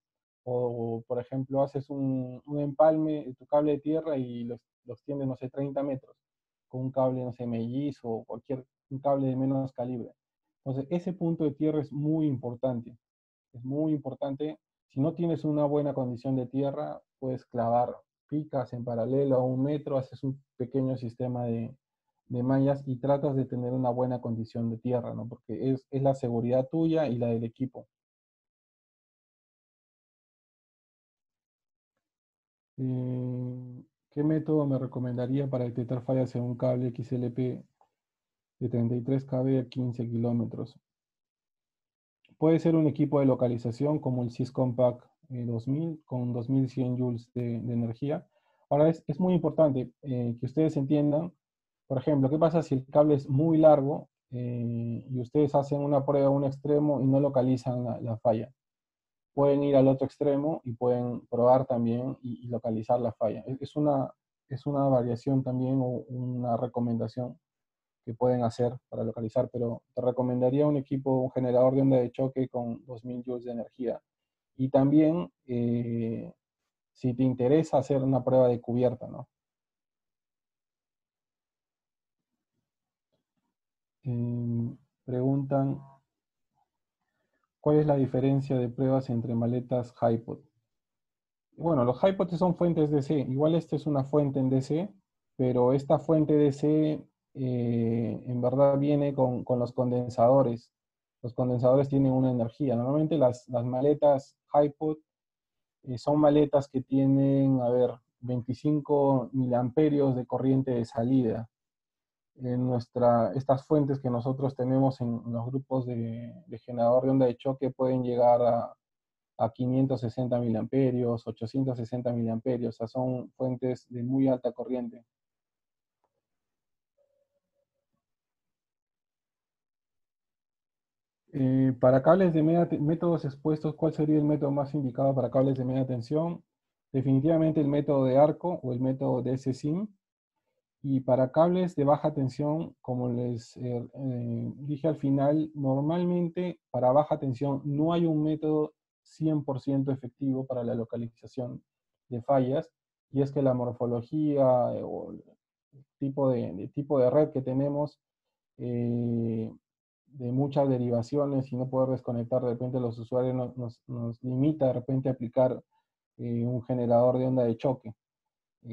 B: O por ejemplo, haces un empalme, tu cable de tierra y los tiendes, no sé, 30 metros, con un cable, no sé, mellizo o un cable de menos calibre. Entonces, ese punto de tierra es muy importante. Es muy importante. Si no tienes una buena condición de tierra, puedes clavar picas en paralelo a 1 metro, haces un pequeño sistema de mallas y tratas de tener una buena condición de tierra, ¿no? Porque es la seguridad tuya y la del equipo. ¿Qué método me recomendaría para detectar fallas en un cable XLP de 33 kV a 15 kilómetros? Puede ser un equipo de localización como el Syscompact 2000 con 2100 joules de energía. Ahora es muy importante que ustedes entiendan, por ejemplo, qué pasa si el cable es muy largo y ustedes hacen una prueba a un extremo y no localizan la falla. pueden ir al otro extremo y pueden probar también y localizar la falla. Es una variación también o una recomendación que pueden hacer para localizar, pero te recomendaría un equipo, un generador de onda de choque con 2000 joules de energía. Y también, si te interesa hacer una prueba de cubierta, ¿no? Preguntan, ¿cuál es la diferencia de pruebas entre maletas HiPod? Bueno, los HiPod son fuentes DC. Igual esta es una fuente en DC, pero esta fuente DC en verdad viene con los condensadores. Los condensadores tienen una energía. Normalmente las maletas HiPod son maletas que tienen, a ver, 25 miliamperios de corriente de salida. Estas fuentes que nosotros tenemos en los grupos de generador de onda de choque pueden llegar a 560 miliamperios, 860 miliamperios, o sea, son fuentes de muy alta corriente. Para cables de métodos expuestos, ¿cuál sería el método más indicado para cables de media tensión? Definitivamente el método de arco o el método de SSIM. Y para cables de baja tensión, como les dije al final, normalmente para baja tensión no hay un método 100% efectivo para la localización de fallas, y es que la morfología o el tipo de red que tenemos, de muchas derivaciones y no poder desconectar de repente a los usuarios nos limita de repente a aplicar un generador de onda de choque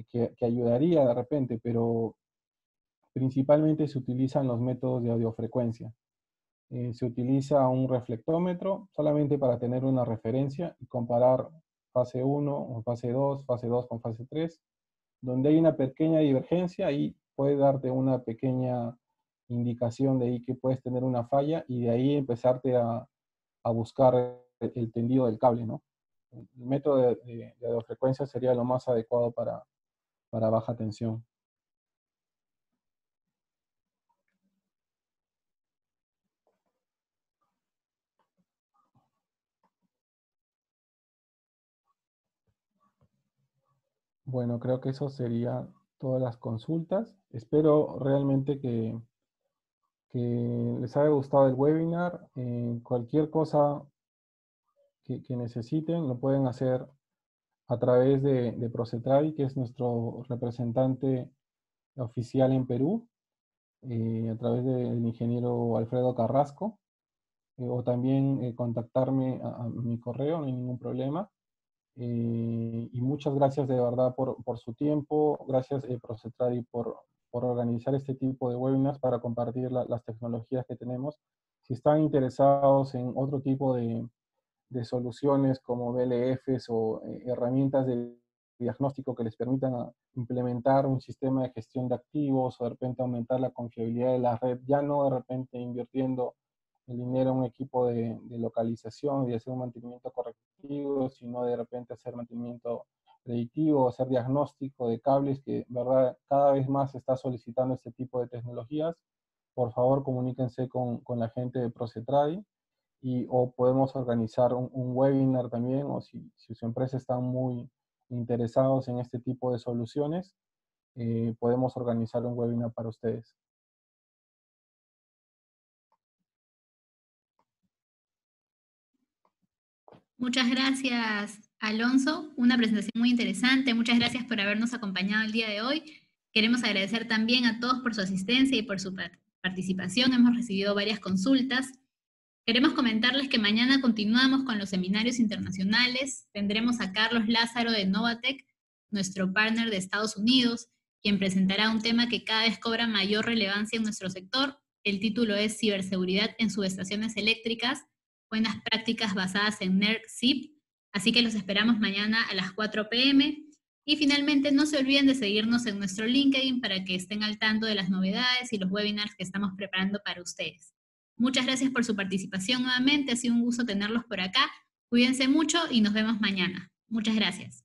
B: que ayudaría de repente, pero principalmente se utilizan los métodos de audiofrecuencia. Se utiliza un reflectómetro solamente para tener una referencia y comparar fase 1 o fase 2 con fase 3. Donde hay una pequeña divergencia, ahí puede darte una pequeña indicación de ahí que puedes tener una falla y de ahí empezarte a buscar el tendido del cable, ¿no? El método de audiofrecuencia sería lo más adecuado para baja tensión. Bueno, creo que eso sería todas las consultas. Espero realmente que les haya gustado el webinar. Cualquier cosa que necesiten lo pueden hacer a través de Procetravi, que es nuestro representante oficial en Perú, a través del ingeniero Alfredo Carrasco, o también contactarme a mi correo, no hay ningún problema. Y muchas gracias de verdad por su tiempo. Gracias, Procetradi, por organizar este tipo de webinars para compartir las tecnologías que tenemos. Si están interesados en otro tipo de soluciones como BLFs o herramientas de diagnóstico que les permitan implementar un sistema de gestión de activos o de repente aumentar la confiabilidad de la red, ya no de repente invirtiendo el dinero en un equipo de localización y hacer un mantenimiento correctivo, sino de repente hacer mantenimiento predictivo, hacer diagnóstico de cables, que verdad cada vez más se está solicitando este tipo de tecnologías. Por favor, comuníquense con la gente de Procetradi o podemos organizar un webinar también, o si su empresa está muy interesados en este tipo de soluciones, podemos organizar un webinar para ustedes.
A: Muchas gracias, Alonso. Una presentación muy interesante. Muchas gracias por habernos acompañado el día de hoy. Queremos agradecer también a todos por su asistencia y por su participación. Hemos recibido varias consultas. Queremos comentarles que mañana continuamos con los seminarios internacionales. Tendremos a Carlos Lázaro de Novatec, nuestro partner de Estados Unidos, quien presentará un tema que cada vez cobra mayor relevancia en nuestro sector. El título es Ciberseguridad en subestaciones eléctricas, buenas prácticas basadas en NERC-CIP. Así que los esperamos mañana a las 4 p.m. Y finalmente, no se olviden de seguirnos en nuestro LinkedIn para que estén al tanto de las novedades y los webinars que estamos preparando para ustedes. Muchas gracias por su participación nuevamente. Ha sido un gusto tenerlos por acá. Cuídense mucho y nos vemos mañana. Muchas gracias.